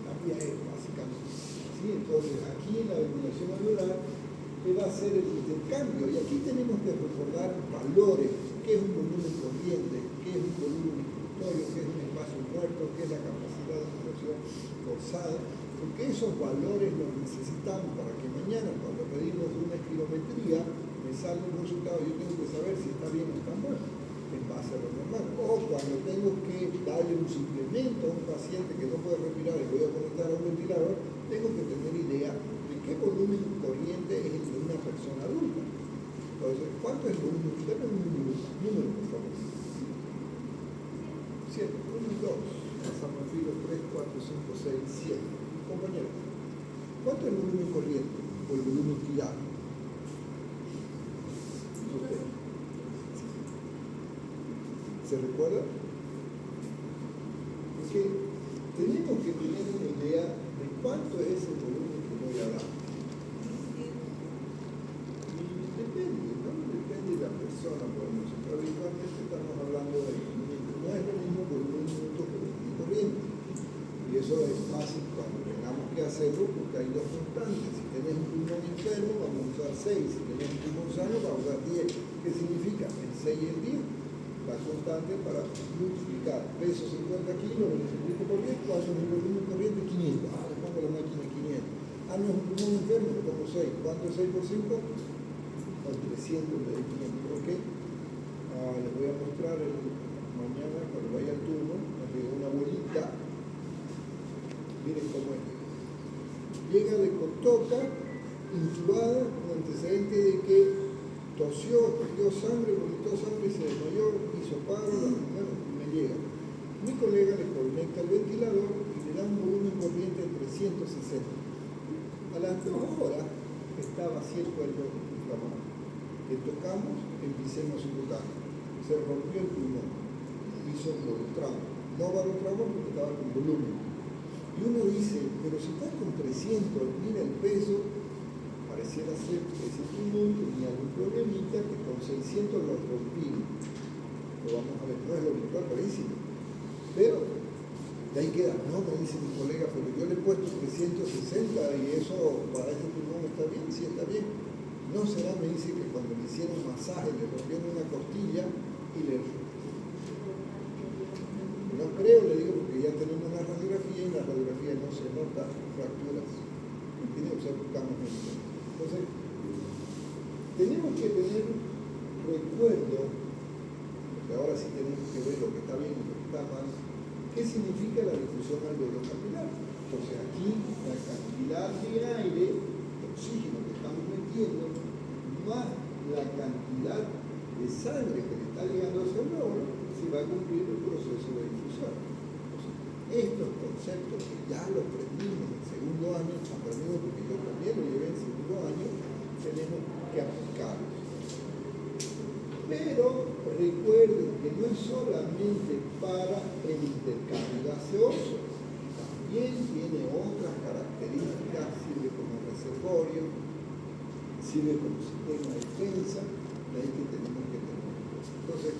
Cambia aire, básicamente. ¿Sí? Entonces, aquí en la ventilación alveolar va a ser el intercambio. Y aquí tenemos que recordar valores. ¿Qué es un volumen corriente? ¿Qué es un volumen instructorio? ¿Qué es un espacio muerto? ¿Qué es la capacidad de expresión forzada? Porque esos valores los necesitamos para que mañana, cuando pedimos una espirometría, me salga un resultado, yo tengo que saber si está bien o está mal, en base a lo normal. O cuando tengo que darle un suplemento a un paciente que no puede respirar y voy a conectar a un ventilador, tengo que tener idea de qué volumen corriente es el de una persona adulta. Entonces, ¿cuánto es el volumen? Usted me un número, por favor. 7, 1 y 2. Pasamos al filo 3, 4, 5, 6, 7. Compañero, ¿cuánto es el volumen corriente o el volumen tirado? ¿Usted? ¿Se recuerda? Porque tenemos que tener una idea de cuánto es el volumen que voy a dar. Y depende, ¿no? Depende de la persona, por nosotros habitualmente estamos hablando de no es lo mismo volumen minutos que volumen corriente. Y eso es fácil cuando tengamos que hacerlo porque hay dos constantes. Si tenés un pulmón enfermo, vamos a usar 6. Si tenés un pulmón sano, vamos a usar 10. ¿Qué significa? El 6 y el 10. La constante para multiplicar peso 50 kilos, lo multiplico por 10, ¿cuánto es el volumen corriente? 500. Ah, le pongo la máquina 500. Ah, no es un pulmón enfermo, le pongo 6. ¿Cuánto es 6 por 5? Con 300 de 500. ¿Ok? Les voy a mostrar mañana cuando vaya al turno. Nos llegó una bolita. Miren cómo es. Llega de Cotoca, intubada, con antecedente de que tosió, perdió sangre, vomitó sangre, se desmayó, hizo paro, bueno, me llega. Mi colega le conecta el ventilador y le da un volumen corriente de 360. A las 2 horas estaba 100 cuerpos inflamados. Le tocamos enfisema subcutáneo. Se rompió el pulmón. Hizo un barotrauma. No barotrauma porque estaba con volumen. Y uno dice, pero si está con 300, mira el peso, pareciera ser que ese pulmón tenía algún problemita que con 600 lo rompí. Lo vamos a ver, no es lo habitual, carísimo. Pero de ahí queda, no, me dice mi colega, pero yo le he puesto 360 y eso para este pulmón está bien, sí está bien. No será, me dice que cuando le hicieron masaje le rompieron una costilla y le... No creo, le digo, porque ya tenemos una radiografía y en la radiografía no se nota fracturas. ¿Entiendes? O sea, buscamos esto. Entonces, tenemos que tener recuerdo, porque ahora sí tenemos que ver lo que está bien y lo que está mal, qué significa la difusión alveolo-capilar. Entonces aquí la cantidad de aire, de oxígeno que estamos metiendo, más la cantidad de sangre que le está llegando a ese órgano, se va a cumplir el proceso de difusión. Entonces, estos conceptos que ya los aprendimos en segundo año, aprendimos porque yo también lo llevé en segundo año, tenemos que aplicarlos. Pero recuerden que no es solamente para el intercambio gaseoso, también tiene otras características, sirve como reservorio, sirve como sistema de defensa, de ahí que tenemos que tener. Entonces,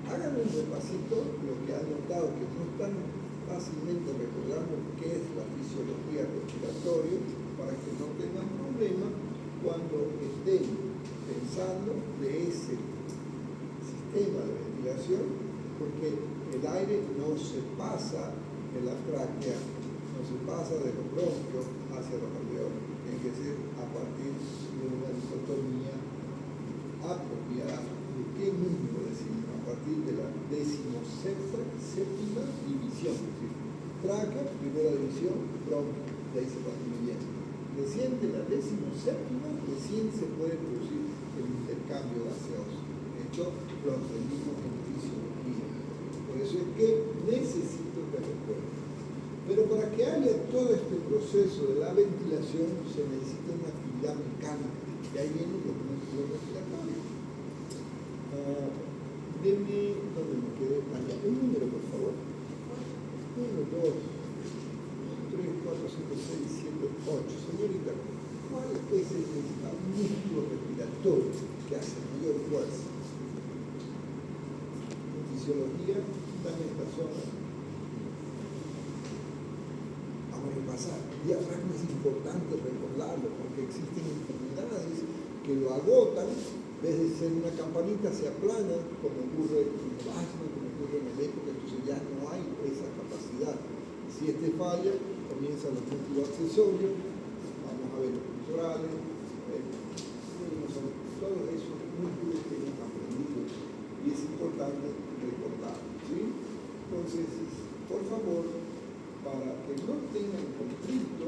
hagan un repasito lo que han notado, que no están fácilmente recordando qué es la fisiología respiratoria, para que no tengan problemas cuando estén pensando de ese sistema de ventilación, porque el aire no se pasa de la tráquea, no se pasa de los bronquios hacia los alveolos, tiene que ser a partir de una dicotomía apropiada. ¿De qué número decimos? A partir de la 17ª división, es decir, tráquea, primera división, bronquio, de ahí se va dividiendo. Recién de la 17ª, recién se puede producir el intercambio gaseoso. Esto lo aprendimos en fisiología. Por eso es que necesito que recuerden. Pero para que haya todo este proceso de la ventilación se necesita una actividad mecánica. Y ahí vienen los músculos respiratorios. Denme, ¿dónde me quedé? Allá, un número, por favor. 1, 2, 3, 4, 5, 6, 7, 8. Señorita, ¿cuál es el principal músculo respiratorio que hace mayor fuerza? En fisiología está en esta zona. Vamos a repasar. El diafragma es importante recordarlo porque existen enfermedades que lo agotan. En vez de ser una campanita se aplana, como ocurre en el asma, como ocurre en el EPO, entonces ya no hay esa capacidad. Si este falla, comienzan los músculos accesorios, vamos a ver los pectorales, todos esos músculos que hemos aprendido y es importante recordarlos, ¿sí? Entonces, por favor, para que no tengan conflicto,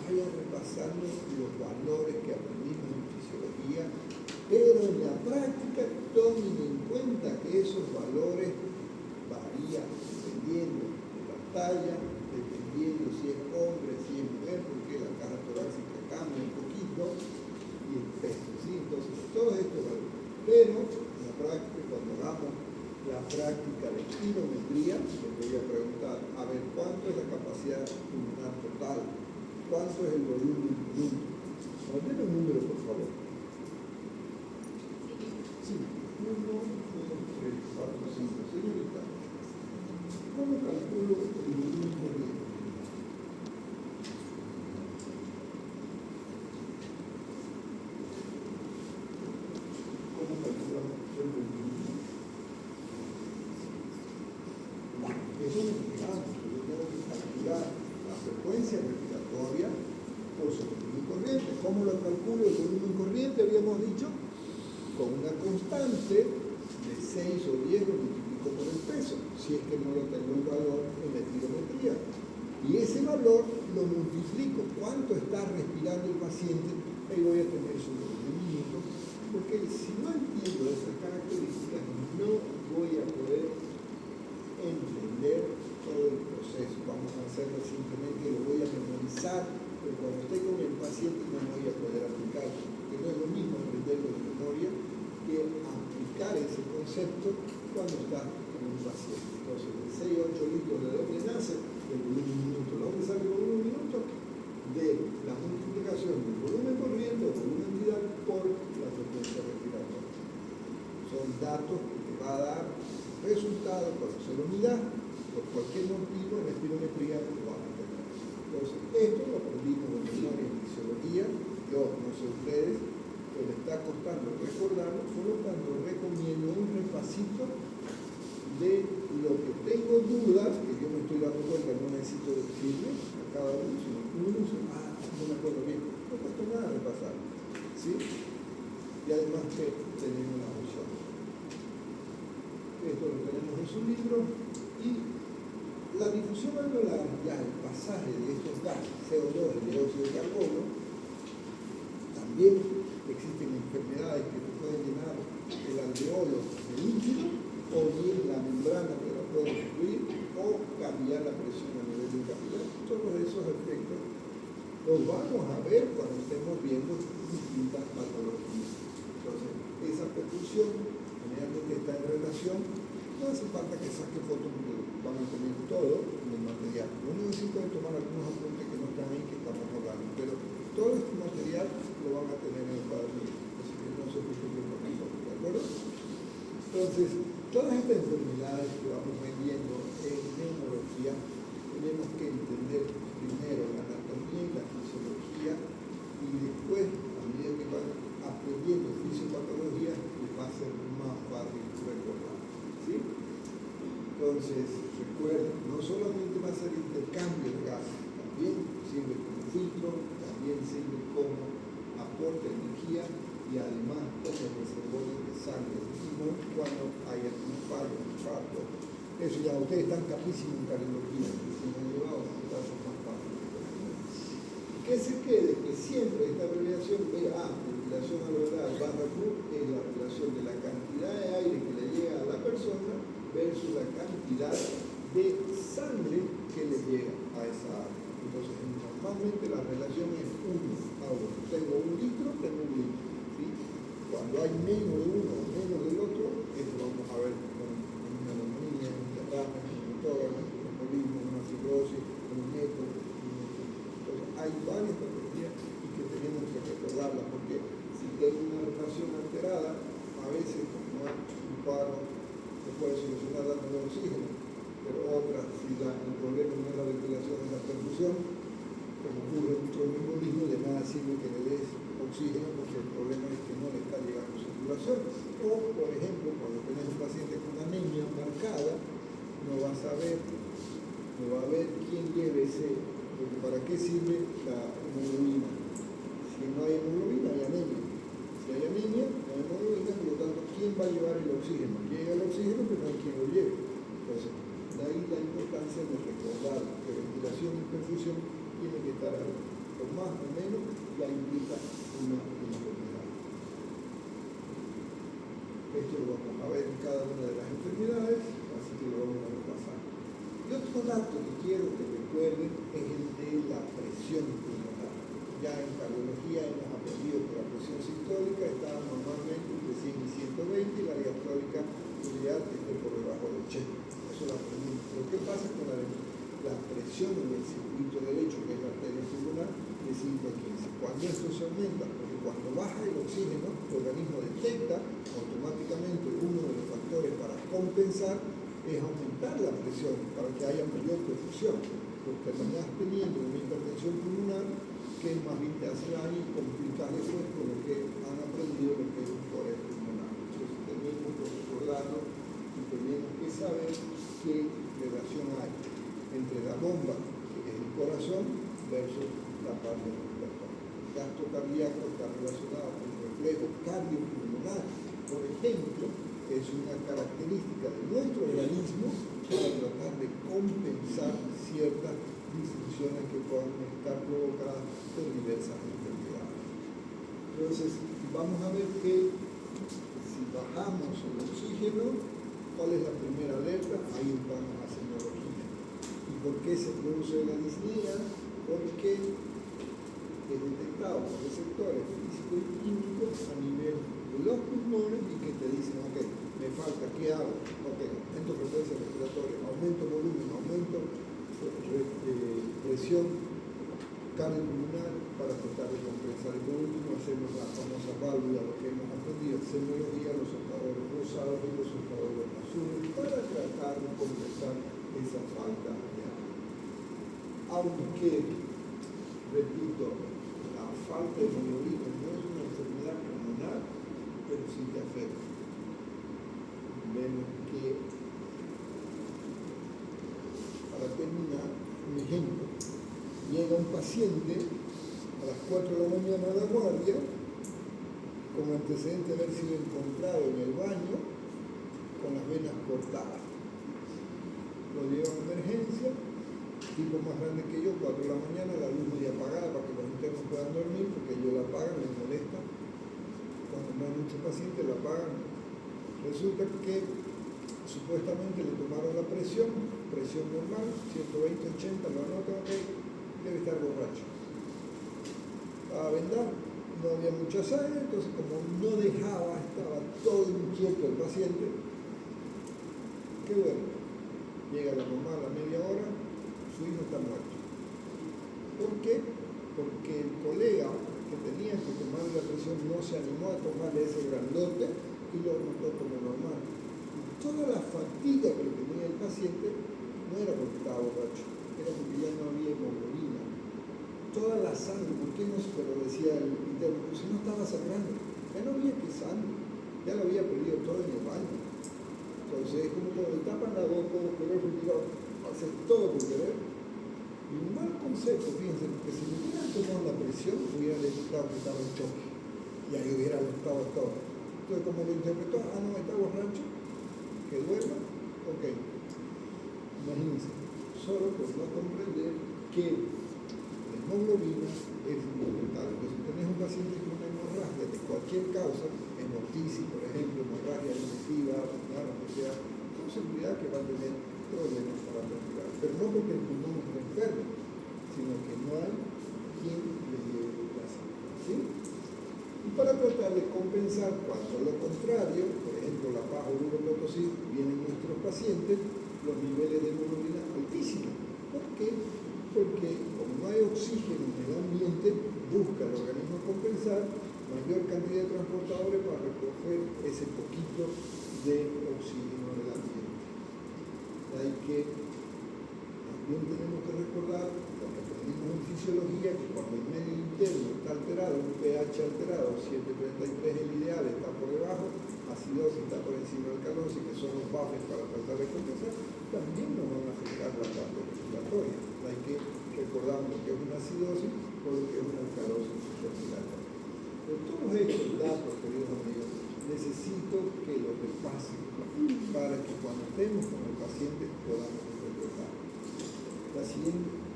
vayan repasando los valores que aprendimos en fisiología, pero en la práctica tomen en cuenta que esos valores varían dependiendo de la talla, dependiendo si es hombre, si es mujer, porque la caja torácica cambia un poquito, y el peso, ¿sí? Entonces, todo esto valores. Pero en la práctica, cuando hagamos la práctica de espirometría, les voy a preguntar, a ver, ¿cuánto es la capacidad pulmonar total? ¿Cuánto es el volumen bruto? Denme un número, por favor. Sí, 1, 2, 3, 4, 5. Señorita, ¿cómo calculo el volumen corriente? ¿Cómo calculamos el volumen? Eso es importante, yo tengo que calcular la frecuencia respiratoria por su volumen corriente. ¿Cómo lo calculo el volumen corriente? Habíamos dicho con una constante de 6 o 10 lo multiplico por el peso, si es que no lo tengo en valor en la espirometría. Y ese valor lo multiplico. ¿Cuánto está respirando el paciente? Ahí voy a tener su movimiento, porque si no entiendo esas características, no voy a poder entender todo el proceso. Vamos a hacerlo simplemente, lo voy a memorizar, pero cuando esté con el paciente no voy a poder aplicarlo, porque no es lo mismo aprenderlo de memoria que aplicar ese concepto cuando está con un paciente. Entonces, de 6 a 8 litros de dónde nace el volumen minuto. ¿De dónde sale el volumen minuto? De la multiplicación del volumen corriente o volumen vital por la frecuencia respiratoria. Son datos que te va a dar resultados cuando se lo midas por cualquier motivo en la espirometría lo van a tener. Entonces, esto lo aprendimos en memoria en fisiología. Yo no sé ustedes, pero me está costando recordarlo, por lo tanto recomiendo un repasito de lo que tengo dudas, que yo me estoy dando cuenta, no necesito decirle a cada uno, sino uno se no me acuerdo bien, no cuesta nada repasar, ¿sí? Y además que tenemos la opción. Esto lo tenemos en su libro y la difusión alveolar ya el pasaje de estos gases, CO2 y dióxido de carbono, también existen enfermedades que te pueden llenar el alveolo de líquido, o bien la membrana que la puede destruir, o cambiar la presión a nivel del capilar. Todos esos efectos los vamos a ver cuando estemos viendo distintas patologías. Entonces, esa percusión generalmente está en relación. No hace falta que saque fotos porque van a tener todo en el material. Lo único que sí pueden tomar algunos apuntes que no están ahí, que estamos hablando, pero todo este material lo van a tener en el cuadernillo, así que no se preocupen por eso, ¿de acuerdo? Entonces, todas estas enfermedades que vamos viendo en neumología, tenemos que entender primero la anatomía y la fisiología, y después, a medida que van aprendiendo fisiopatología, les va a ser más fácil recordar. ¿Sí? Entonces, recuerden, no solamente va a ser intercambio de gases, también sirve como filtro, también sirve como aporte de energía y además como reservorio de sangre cuando hay algún fallo, infarto. Eso ya ustedes están capísimos en cardiología, que se me han llevado a casos más fáciles. Que se quede que siempre esta abreviación VA, ventilación alveolar barra Q, es la relación de la cantidad de aire que le llega a la persona versus la cantidad de sangre que le llega a esa área. Entonces, normalmente la relación es 1 a 1. Tengo 1 litro, tengo 1 litro. ¿Sí? Cuando hay menos de uno o menos del otro, esto vamos a ver con una neumonía, un derrame, un motólogo, un embolismo, una fibrosis, un neco. Entonces, hay varias patologías y que tenemos que recordarlas, porque si tengo una relación alterada, a veces, como un paro, se puede solucionar dando oxígeno, pero otras, si el problema no es la ventilación, es la perfusión, como ocurre un tromboembolismo, de nada sirve que le des oxígeno porque el problema es que no le está llegando circulación. O, por ejemplo, cuando tenés un paciente con anemia marcada, no va a saber, no va a ver quién lleve ese, porque ¿para qué sirve la hemoglobina? Si no hay hemoglobina, hay anemia. Si hay anemia, no hay hemoglobina, por lo tanto, ¿quién va a llevar el oxígeno? Llega el oxígeno, pero no hay quien lo lleve. Entonces, de ahí la importancia de recordar que ventilación y perfusión tiene que estar ahí. Por más o menos, ya implica una enfermedad. Esto lo vamos a ver en cada una de las enfermedades, así que lo vamos a repasar. Y otro dato que quiero que recuerden es el de la presión pulmonar. Ya en cardiología hemos aprendido que la presión sistólica está normalmente entre 100 y 120 y la diastólica ideal que esté por debajo de 80. Eso lo aprendimos. Pero ¿qué pasa con la presión en el circuito derecho, que es la arteria pulmonar, de 5 a 15? Cuando esto se aumenta, porque cuando baja el oxígeno, el organismo detecta automáticamente uno de los factores para compensar es aumentar la presión para que haya mayor perfusión, porque terminás teniendo una hipertensión pulmonar que más bien te hace daño y complica después con lo que han aprendido lo que es un corea pulmonar. Entonces tenemos que recordarlo y tenemos que saber qué relación hay entre la bomba, que es el corazón, versus la parte respiratoria. El gasto cardíaco está relacionado con el reflejo cardiopulmonar, por ejemplo, es una característica de nuestro organismo para tratar de compensar ciertas disfunciones que puedan estar provocadas por diversas enfermedades. Entonces, vamos a ver que si bajamos el oxígeno, ¿cuál es la primera alerta? Ahí vamos a semiología. ¿Y por qué se produce la disnea? Porque es detectado por receptores físicos y químicos a nivel de los pulmones y que te dicen, ok, me falta, ¿qué hago? Ok, aumento frecuencia respiratoria, aumento volumen, aumento presión cardiopulmonar para tratar de compensar. Y por último hacemos la famosa válvula, lo que hemos aprendido, semiología, los sopladores rosados y los sopladores azules, para tratar de compensar esa falta de agua. Aunque, repito, la falta de hemoglobina no es una enfermedad pulmonar, pero sí te afecta. Vemos que, para terminar, un ejemplo, llega un paciente a las 4 de la mañana a la guardia con antecedente de haber sido encontrado en el baño con las venas cortadas. Lo llevan a emergencia, tipos más grandes que yo, 4 de la mañana, la luz media apagada para que los internos puedan dormir, porque ellos la apagan, les molesta. Cuando no hay muchos pacientes, la apagan. Resulta que supuestamente le tomaron la presión normal, 120, 80, lo anota, ok, debe estar borracho. A vendar, no había mucha sangre, entonces como no dejaba, estaba todo inquieto el paciente, qué bueno, llega la mamá a la media hora, su hijo está muerto. ¿Por qué? Porque el colega que tenía que tomarle la presión no se animó a tomarle ese grandote y lo notó como normal. Y toda la fatiga que tenía el paciente no era porque estaba borracho, era porque ya no había hemoglobina. Toda la sangre, ¿por qué no se lo decía el interno? Porque si no estaba sangrando, ya no había que sangre, ya lo había perdido todo en el baño. Entonces es como cuando tapan la boca, querer retirar, hacer todo por querer. Y un mal concepto, fíjense, porque si le hubieran tomado la presión, hubieran evitado que estaba en choque y ahí hubiera estado todo. Entonces, como lo interpretó, no, está borracho, que duerma, ok. Imagínense, solo por no comprender que la hemoglobina es fundamental. Entonces, si tenés un paciente con una hemorragia de cualquier causa, hemoptisis, por ejemplo, hemorragia digestiva, lo que sea, con seguridad que va a tener problemas para respirar. Pero no porque el pulmón esté enfermo, sino que no hay quien le lleve la sangre. ¿Sí? Y para tratar de compensar, cuando a lo contrario, por ejemplo, la paja uropotosí, vienen nuestros pacientes, los niveles de hemoglobina altísimos. ¿Por qué? Porque como no hay oxígeno en el ambiente, busca el organismo compensar mayor cantidad de transportadores para recoger ese poquito de oxígeno del ambiente. Hay que, también tenemos que recordar, lo que aprendimos en fisiología, que cuando el medio interno está alterado, un pH alterado, 7,33 es el ideal, está por debajo, acidosis está por encima del alcalosis, que son los buffers para tratar de compensar, también nos van a afectar la parte respiratoria. Hay que recordar lo que es una acidosis o lo que es una alcalosis respiratoria. Con todos estos datos, queridos amigos, necesito que los repasen para que cuando estemos con el paciente podamos interpretar.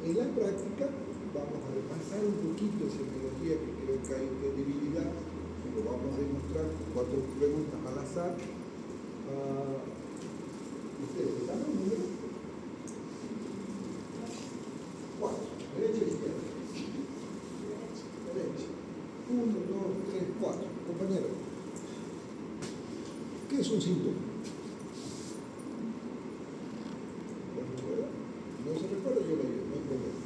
En la práctica vamos a repasar un poquito esa etiología, que creo que hay credibilidad, y lo vamos a demostrar con 4 preguntas al azar. ¿Ustedes están en el número? 4. Derecha e izquierda. Derecha. 1, 2, 3, 4. Compañero, ¿qué es un síntoma? No se recuerda, yo le digo, no hay problema.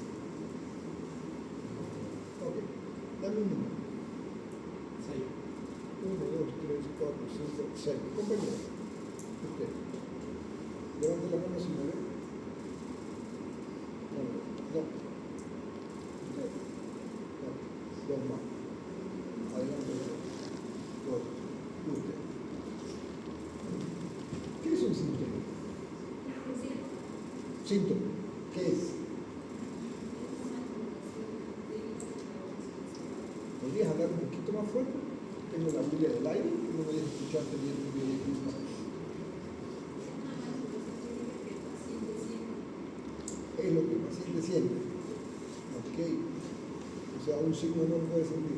Ok, dame un número. 6. 1, 2, 3, 4, 5, 6. Compañero, usted. Levante la mano si me ve. No. Usted. No. 2 más. Adelante. 2. Usted. ¿Qué es un síntoma? Síntoma. ¿Qué es? ¿Podrías hablar un poquito más fuerte? Tengo la bulla del aire y no voy a escucharte bien tu biología. Es lo que el paciente siente. Ok. O sea, un signo no lo puede sentir.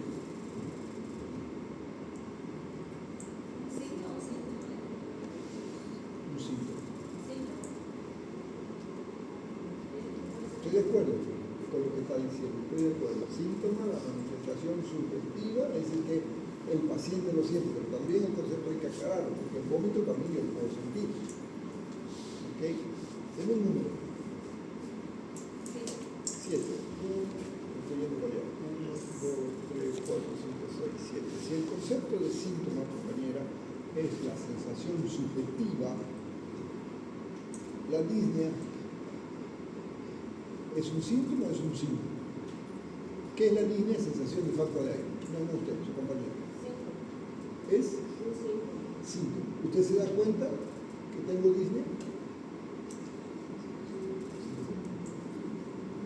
Un síntoma. Estoy de acuerdo con lo que está diciendo, estoy de acuerdo. Síntoma, la manifestación subjetiva, es decir, que el paciente lo siente, pero también el concepto hay que aclararlo, porque el vómito también yo lo puedo sentir. ¿Ok? Tengo un número. 7. Estoy yendo para allá. 1, 2, 3, 4, 5, 6, 7. Si el concepto de síntoma, compañera, es la sensación subjetiva, la disnea ¿es un síntoma o es un síntoma? ¿Qué es la disnea? Sensación de falta de aire. No usted, su compañero. ¿Es? Síntoma. ¿Usted se da cuenta que tengo disnea?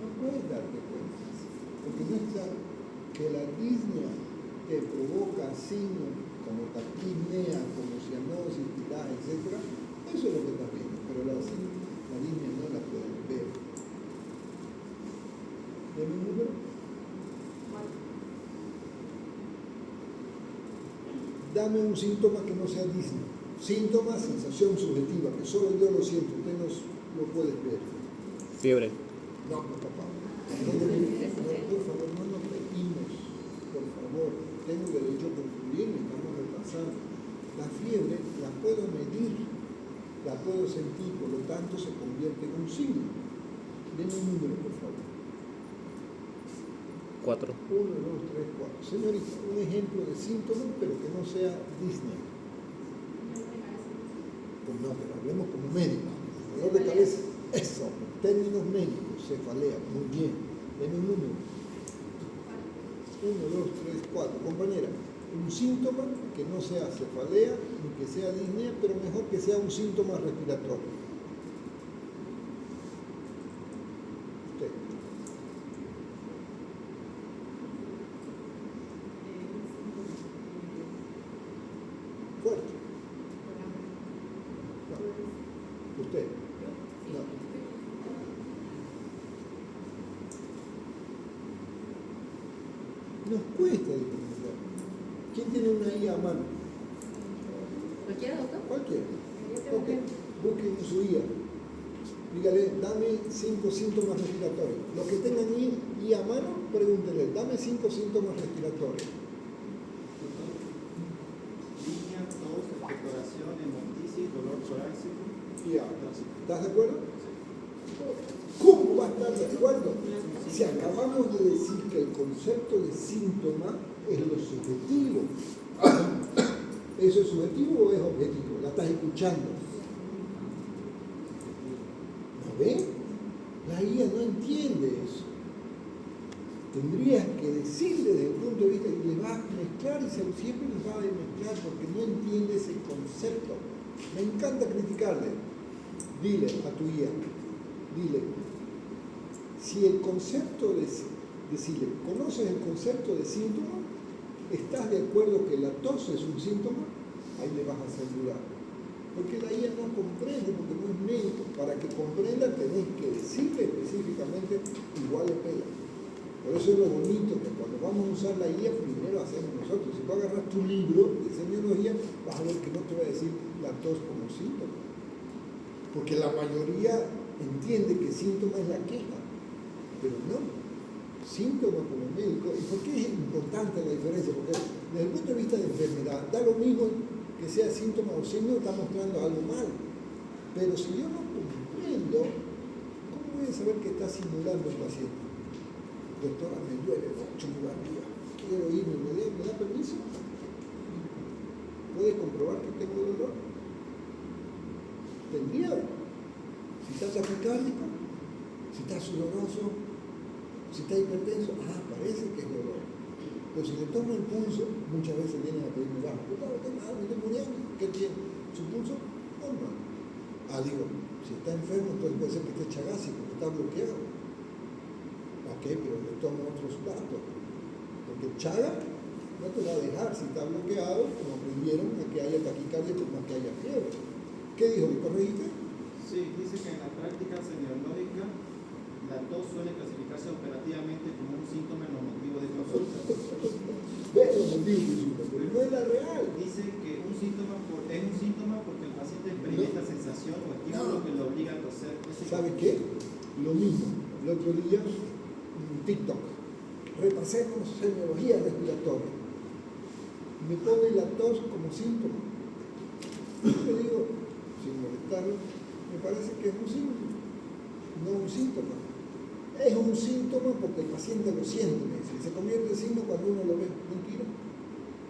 No puedes darte cuenta. Porque no está que la disnea te provoca signos como taquipnea, como cianosis, tiraje, etc. Eso es lo que estás viendo. Pero la disnea no la puedes ver. dame un síntoma que no sea Disney. Síntoma, sensación subjetiva, que solo yo lo siento, usted no lo puede ver. Fiebre. No, papá. No, por favor, no nos reímos. Por favor, tengo derecho a confundirme, estamos repasando. La fiebre la puedo medir, la puedo sentir, por lo tanto se convierte en un signo. Deme un número, por favor. 4. 1, 2, 3, 4. Señorita, un ejemplo de síntoma, pero que no sea Disney. Pues no, pero hablemos como médico. Dolor de cabeza, eso, términos médicos, cefalea, muy bien. Deme un número. 1, 2, 3, 4. Compañera, un síntoma que no sea cefalea ni que sea disnea, pero mejor que sea un síntoma respiratorio. Usted. Fuerte. No. Usted. No. Nos cuesta diferenciar. ¿Quién tiene una I a mano? ¿Cualquiera, doctor? Cualquiera. Ok, busquen su IA. Dígale, dame 5 síntomas respiratorios. Los que tengan I a mano, pregúntenle, dame 5 síntomas respiratorios. Línea, tos, expectoración, hemoptisis, dolor torácico. Ya. ¿Estás de acuerdo? ¿Cómo va a estar de acuerdo? Si acabamos de decir que el concepto de síntoma es lo subjetivo. ¿Eso es subjetivo o es objetivo? La estás escuchando. ¿No ven? La IA no entiende eso. Tendrías que decirle desde el punto de vista y le va a mezclar y siempre les va a mezclar porque no entiende ese concepto. Me encanta criticarle. Dile a tu IA, dile, si el concepto de, decirle, ¿conoces el concepto de síntoma? ¿Estás de acuerdo que la tos es un síntoma? Ahí le vas a hacer dudar. Porque la IA no comprende, porque no es médico. Para que comprenda tenés que decirle específicamente igual de pela. Por eso es lo bonito que cuando vamos a usar la IA, primero hacemos nosotros. Si tú agarras tu libro de semiología, vas a ver que no te va a decir la tos como síntoma. Porque la mayoría entiende que síntoma es la queja, pero no. Síntoma como médico. ¿Y por qué es importante la diferencia? Porque desde el punto de vista de enfermedad, da lo mismo que sea síntoma o signo, está mostrando algo mal. Pero si yo no comprendo, ¿cómo voy a saber que está simulando el paciente? Doctora, me duele mucho mi barriga. Quiero irme, ¿me da permiso? ¿Puede comprobar que tengo dolor? ¿Tendría? Si está taquicárdico, si está sudoroso, si está hipertenso, parece que es dolor. Pero si le tomo el pulso, muchas veces vienen a pedirme bajo. Claro, tengo algo, estoy muriendo. ¿Qué tiene? ¿Su pulso? Normal. Digo, si está enfermo, entonces puede ser que esté chagásico, que está bloqueado. Ok, pero le tomo otros datos. Porque chaga no te va a dejar si está bloqueado, como aprendieron, a que haya taquicardia como a que haya fiebre. ¿Qué dijo? ¿Le corregiste? Sí, dice que en la práctica semiológica la tos suele clasificarse operativamente como un síntoma en los motivos de consulta. Ve los motivos, pero no es la real. Dice que es un síntoma porque el paciente experimenta sensación o estímulo que lo obliga a toser. ¿Sabe qué? Lo mismo. El otro día, en TikTok, repasemos semiología respiratoria. Me pone la tos como síntoma. Yo le digo, sin molestarlo, me parece que es un síntoma, no un síntoma. Es un síntoma porque el paciente lo siente, me dice. Se convierte en signo cuando uno lo ve. Mentira.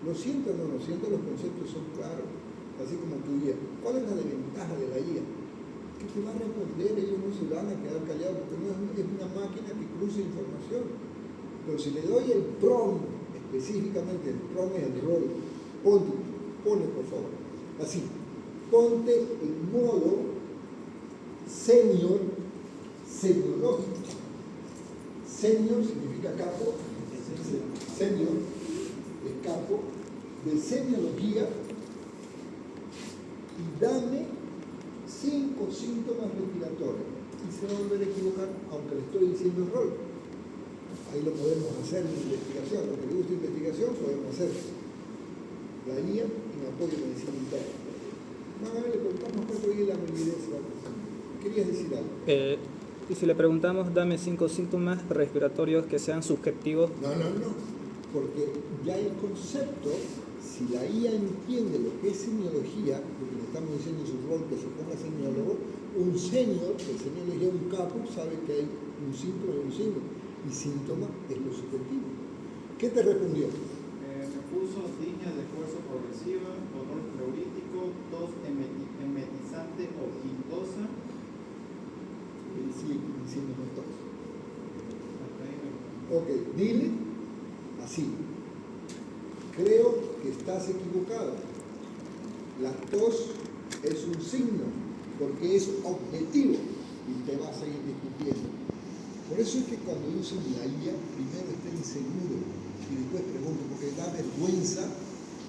Lo siente o no lo siente, los conceptos son claros. Así como tu guía. ¿Cuál es la desventaja de la guía? Que te va a responder, ellos no se van a quedar callados porque no es una máquina que cruza información. Pero si le doy el PROM, específicamente el PROM es el rol, ponle por favor, así, ponte en modo seniológico. Senior significa capo, senior es capo, de semiología, y dame 5 síntomas respiratorios. Y se va a volver a equivocar, aunque le estoy diciendo el rol. Ahí lo podemos hacer en investigación, lo que le gusta investigación podemos hacer. La IA en apoyo de medicina interna. Van a ver, le preguntamos cuánto vive la validez. ¿Querías decir algo? Y si le preguntamos, dame 5 síntomas respiratorios que sean subjetivos. No, porque ya el concepto, si la IA entiende lo que es semiología, porque le estamos diciendo en su rol que se ponga semiólogo, un senior, que semiología es un capo, sabe que hay un síntoma y un signo, y síntoma es lo subjetivo. ¿Qué te respondió? Me puso disnea de esfuerzo progresiva, dolor pleurítico, tos emetizante o quintosa. Sí, diciendo con tos. Hasta ahí Ok, dile así. Creo que estás equivocado. La tos es un signo, porque es objetivo y te vas a ir discutiendo. Por eso es que cuando usen la IA, primero estén seguros y después pregunten, porque da vergüenza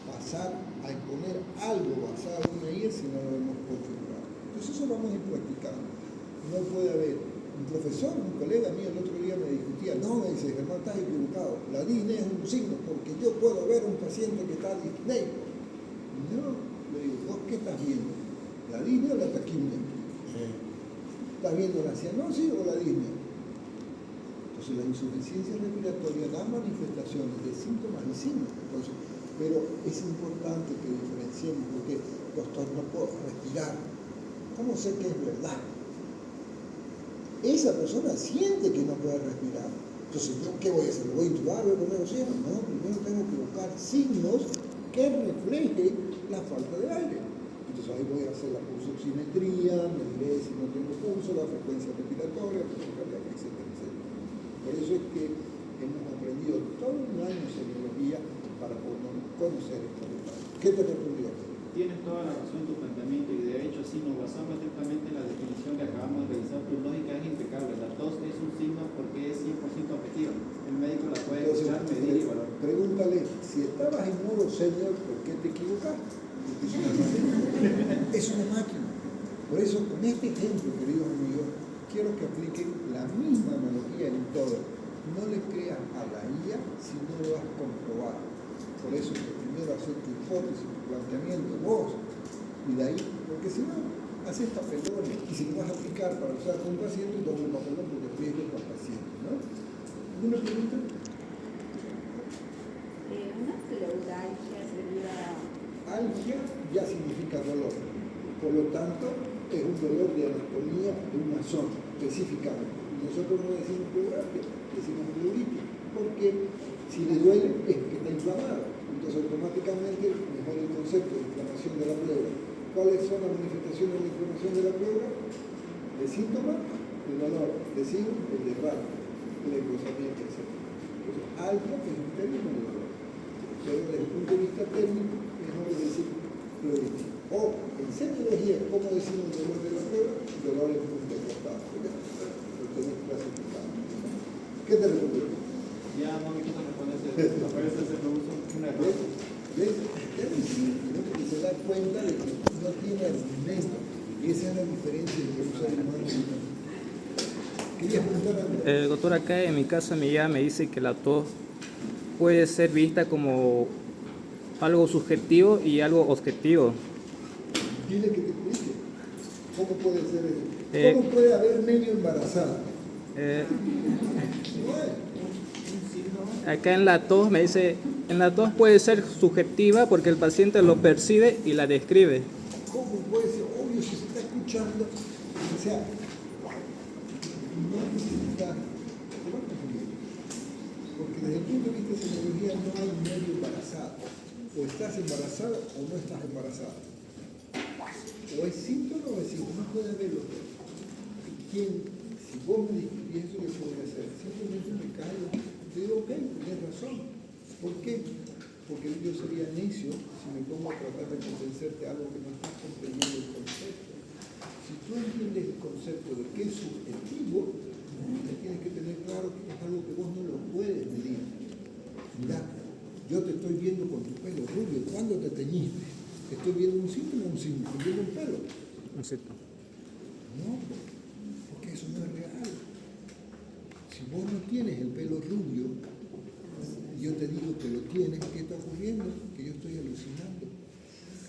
pasar a exponer algo basado en una IA si no lo hemos configurado. Entonces eso vamos a ir practicando. No puede haber un profesor, un colega mío el otro día me discutía, no, me dice, Germán, estás equivocado, la disnea es un signo, porque yo puedo ver a un paciente que está disneico. No, le digo, ¿vos qué estás viendo? ¿La disnea o la taquimia? ¿Estás viendo la cianosis o la disnea? Entonces la insuficiencia respiratoria da manifestaciones de síntomas y signos. Entonces, pero es importante que diferenciemos, porque doctor, no puedo respirar. ¿Cómo sé que es verdad? Esa persona siente que no puede respirar. Entonces, ¿yo qué voy a hacer? ¿Lo voy a intubar? ¿Voy a poner oxígeno? No, primero tengo que buscar signos que reflejen la falta de aire. Entonces ahí voy a hacer la pulsoximetría, me diré si no tengo pulso, la frecuencia respiratoria, la frecuencia cardíaca, etcétera, etcétera. Por eso es que hemos aprendido todo un año de semiología para poder conocer esta verdad. ¿Qué te respondió? Tienes toda la razón en tu planteamiento y de hecho si nos basamos atentamente en la definición que acabamos de realizar, tu lógica es impecable. La tos es un signo porque es 100% objetiva. El médico la puede escuchar, medir y valorar. Pregúntale, si estabas en modo senior, ¿por qué te equivocaste? Porque es una máquina. Es una máquina. Por eso, con este ejemplo, queridos amigos, quiero que apliquen la misma analogía en todo. No le creas a la IA si no lo has comprobado. Por eso que primero hacer tu hipótesis, tu planteamiento, vos, y de ahí, porque si no, haces papelones, y si lo vas a aplicar para usar con un paciente, doble papelón porque riesgo para el paciente, ¿no? ¿Alguna pregunta? Una pleuralgia sería... Algia ya significa dolor, por lo tanto, es un dolor de anatomía de una zona específicamente. Nosotros no decimos pleuralgia, decimos pleuritis, porque si le duele es que está inflamado. Entonces automáticamente mejor el concepto de inflamación de la pleura. ¿Cuáles son las manifestaciones de la inflamación de la pleura? El síntoma, el dolor, de signo, el derrame, el engrosamiento, etc. Entonces, algo es un término de dolor. Pero desde el punto de vista técnico, mejor decir pleuritis. O en semiología, ¿cómo decimos el dolor de la pleura? El dolor es un desgastado. Lo tenés clasificado. ¿Qué te respondió? Ya no me quiso responder ese, parece que se produjo un error. ¿Ves? Que se da cuenta de que no tiene argumento. Y esa es la diferencia entre un ser humano y un animal. ¿Querías preguntar algo? Doctor, acá en mi caso mi guía me dice que la tos puede ser vista como algo subjetivo y algo objetivo. Dile que te explique. ¿Cómo puede ser eso? ¿Cómo puede haber medio embarazada? No hay. Acá en la tos me dice, en la tos puede ser subjetiva porque el paciente lo percibe y la describe. ¿Cómo puede ser? Obvio, si se está escuchando, o sea, no necesita, te va a confundir. Porque desde el punto de vista de semiología no hay medio embarazado. O estás embarazada o no estás embarazada. O es síntoma o es síntoma, no puede haberlo. Si vos me discutís eso, yo podría hacer. Simplemente me callo. Te digo, ok, tienes razón. ¿Por qué? Porque yo sería necio si me pongo a tratar de convencerte de algo que no estás comprendiendo el concepto. Si tú entiendes el concepto de que es subjetivo, tienes que tener claro que es algo que vos no lo puedes medir. Mirá, yo te estoy viendo con tu pelo rubio. ¿Cuándo te teñiste? ¿Estoy viendo un síntoma o un signo? ¿Estoy viendo un pelo? Un síntoma. No, porque eso no es real. Si vos no tienes el pelo rubio, yo te digo que lo tienes, ¿qué está ocurriendo? Que yo estoy alucinando,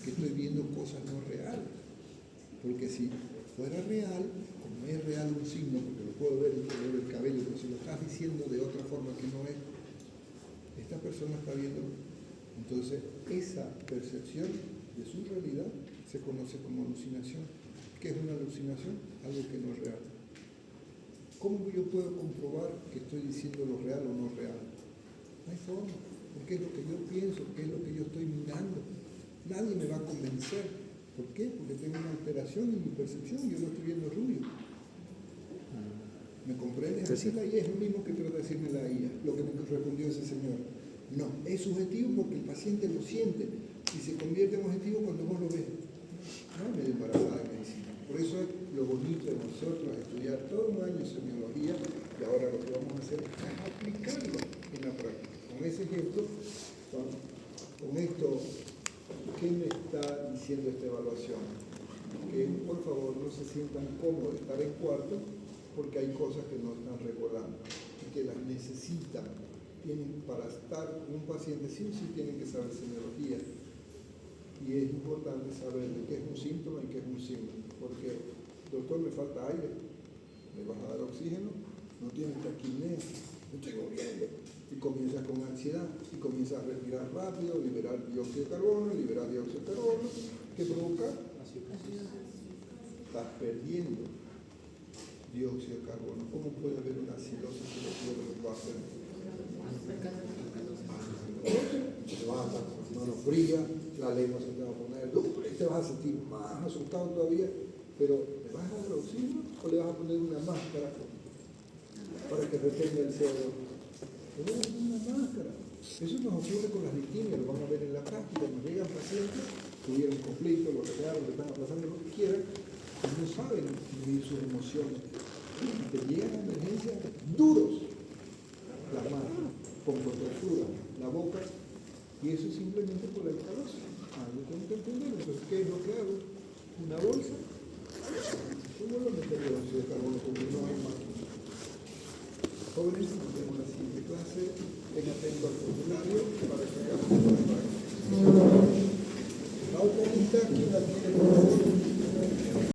que estoy viendo cosas no reales. Porque si fuera real, como es real un signo, porque lo puedo ver en el color del cabello, pero si lo estás diciendo de otra forma que no es, esta persona está viendo. Entonces, esa percepción de su realidad se conoce como alucinación. ¿Qué es una alucinación? Algo que no es real. ¿Cómo yo puedo comprobar que estoy diciendo lo real o no real? No hay forma, porque es lo que yo pienso, es lo que yo estoy mirando. Nadie me va a convencer. ¿Por qué? Porque tengo una alteración en mi percepción, yo lo estoy viendo rubio. ¿Me comprendes? Así la IA es lo mismo que trata de decirme la IA, lo que me respondió ese señor. No, es subjetivo porque el paciente lo siente y se convierte en objetivo cuando vos lo ves. No es medio embarazada de medicina. Por eso es lo bonito de nosotros estudiar todo un año semiología y ahora lo que vamos a hacer es aplicarlo en la práctica. Con ese ejemplo, con esto, ¿qué me está diciendo esta evaluación? Que por favor no se sientan cómodos de estar en cuarto porque hay cosas que no están recordando y que las necesitan. Para estar con un paciente sí o sí tienen que saber semiología. Y es importante saber de qué es un síntoma y qué es un signo. Porque, doctor, me falta aire, me vas a dar oxígeno, no tienes taquipnea, me estoy muriendo. Y comienzas con ansiedad, y comienzas a respirar rápido, liberar dióxido de carbono, ¿qué provoca? Estás perdiendo dióxido de carbono. ¿Cómo puede haber una acidosis si los pies va a hacer? Te vas a estar con las manos frías, la lengua se te va a poner dura y te vas a sentir más asustado todavía. Pero, ¿le vas a dar oxígeno o le vas a poner una máscara para que retenga el CO2? Le vas a poner una máscara. Eso nos ocurre con las dictimias, lo van a ver en la práctica. Nos llegan pacientes, tuvieron conflicto, lo regaron, le están aplazando lo que quieran, y no saben vivir sus emociones. Y te llegan a emergencias duros, las manos, con contractura, la boca, y eso es simplemente por la escalosis. Yo tengo que entender. Entonces, ¿qué es lo que hago? Una bolsa. Yo vuelvo a meter dióxido de carbono porque no hay máquina. Jóvenes, nos vemos en la siguiente clase. Estén atentos al formulario para que hagamos la práctica. La otra lista, ¿quién la tiene?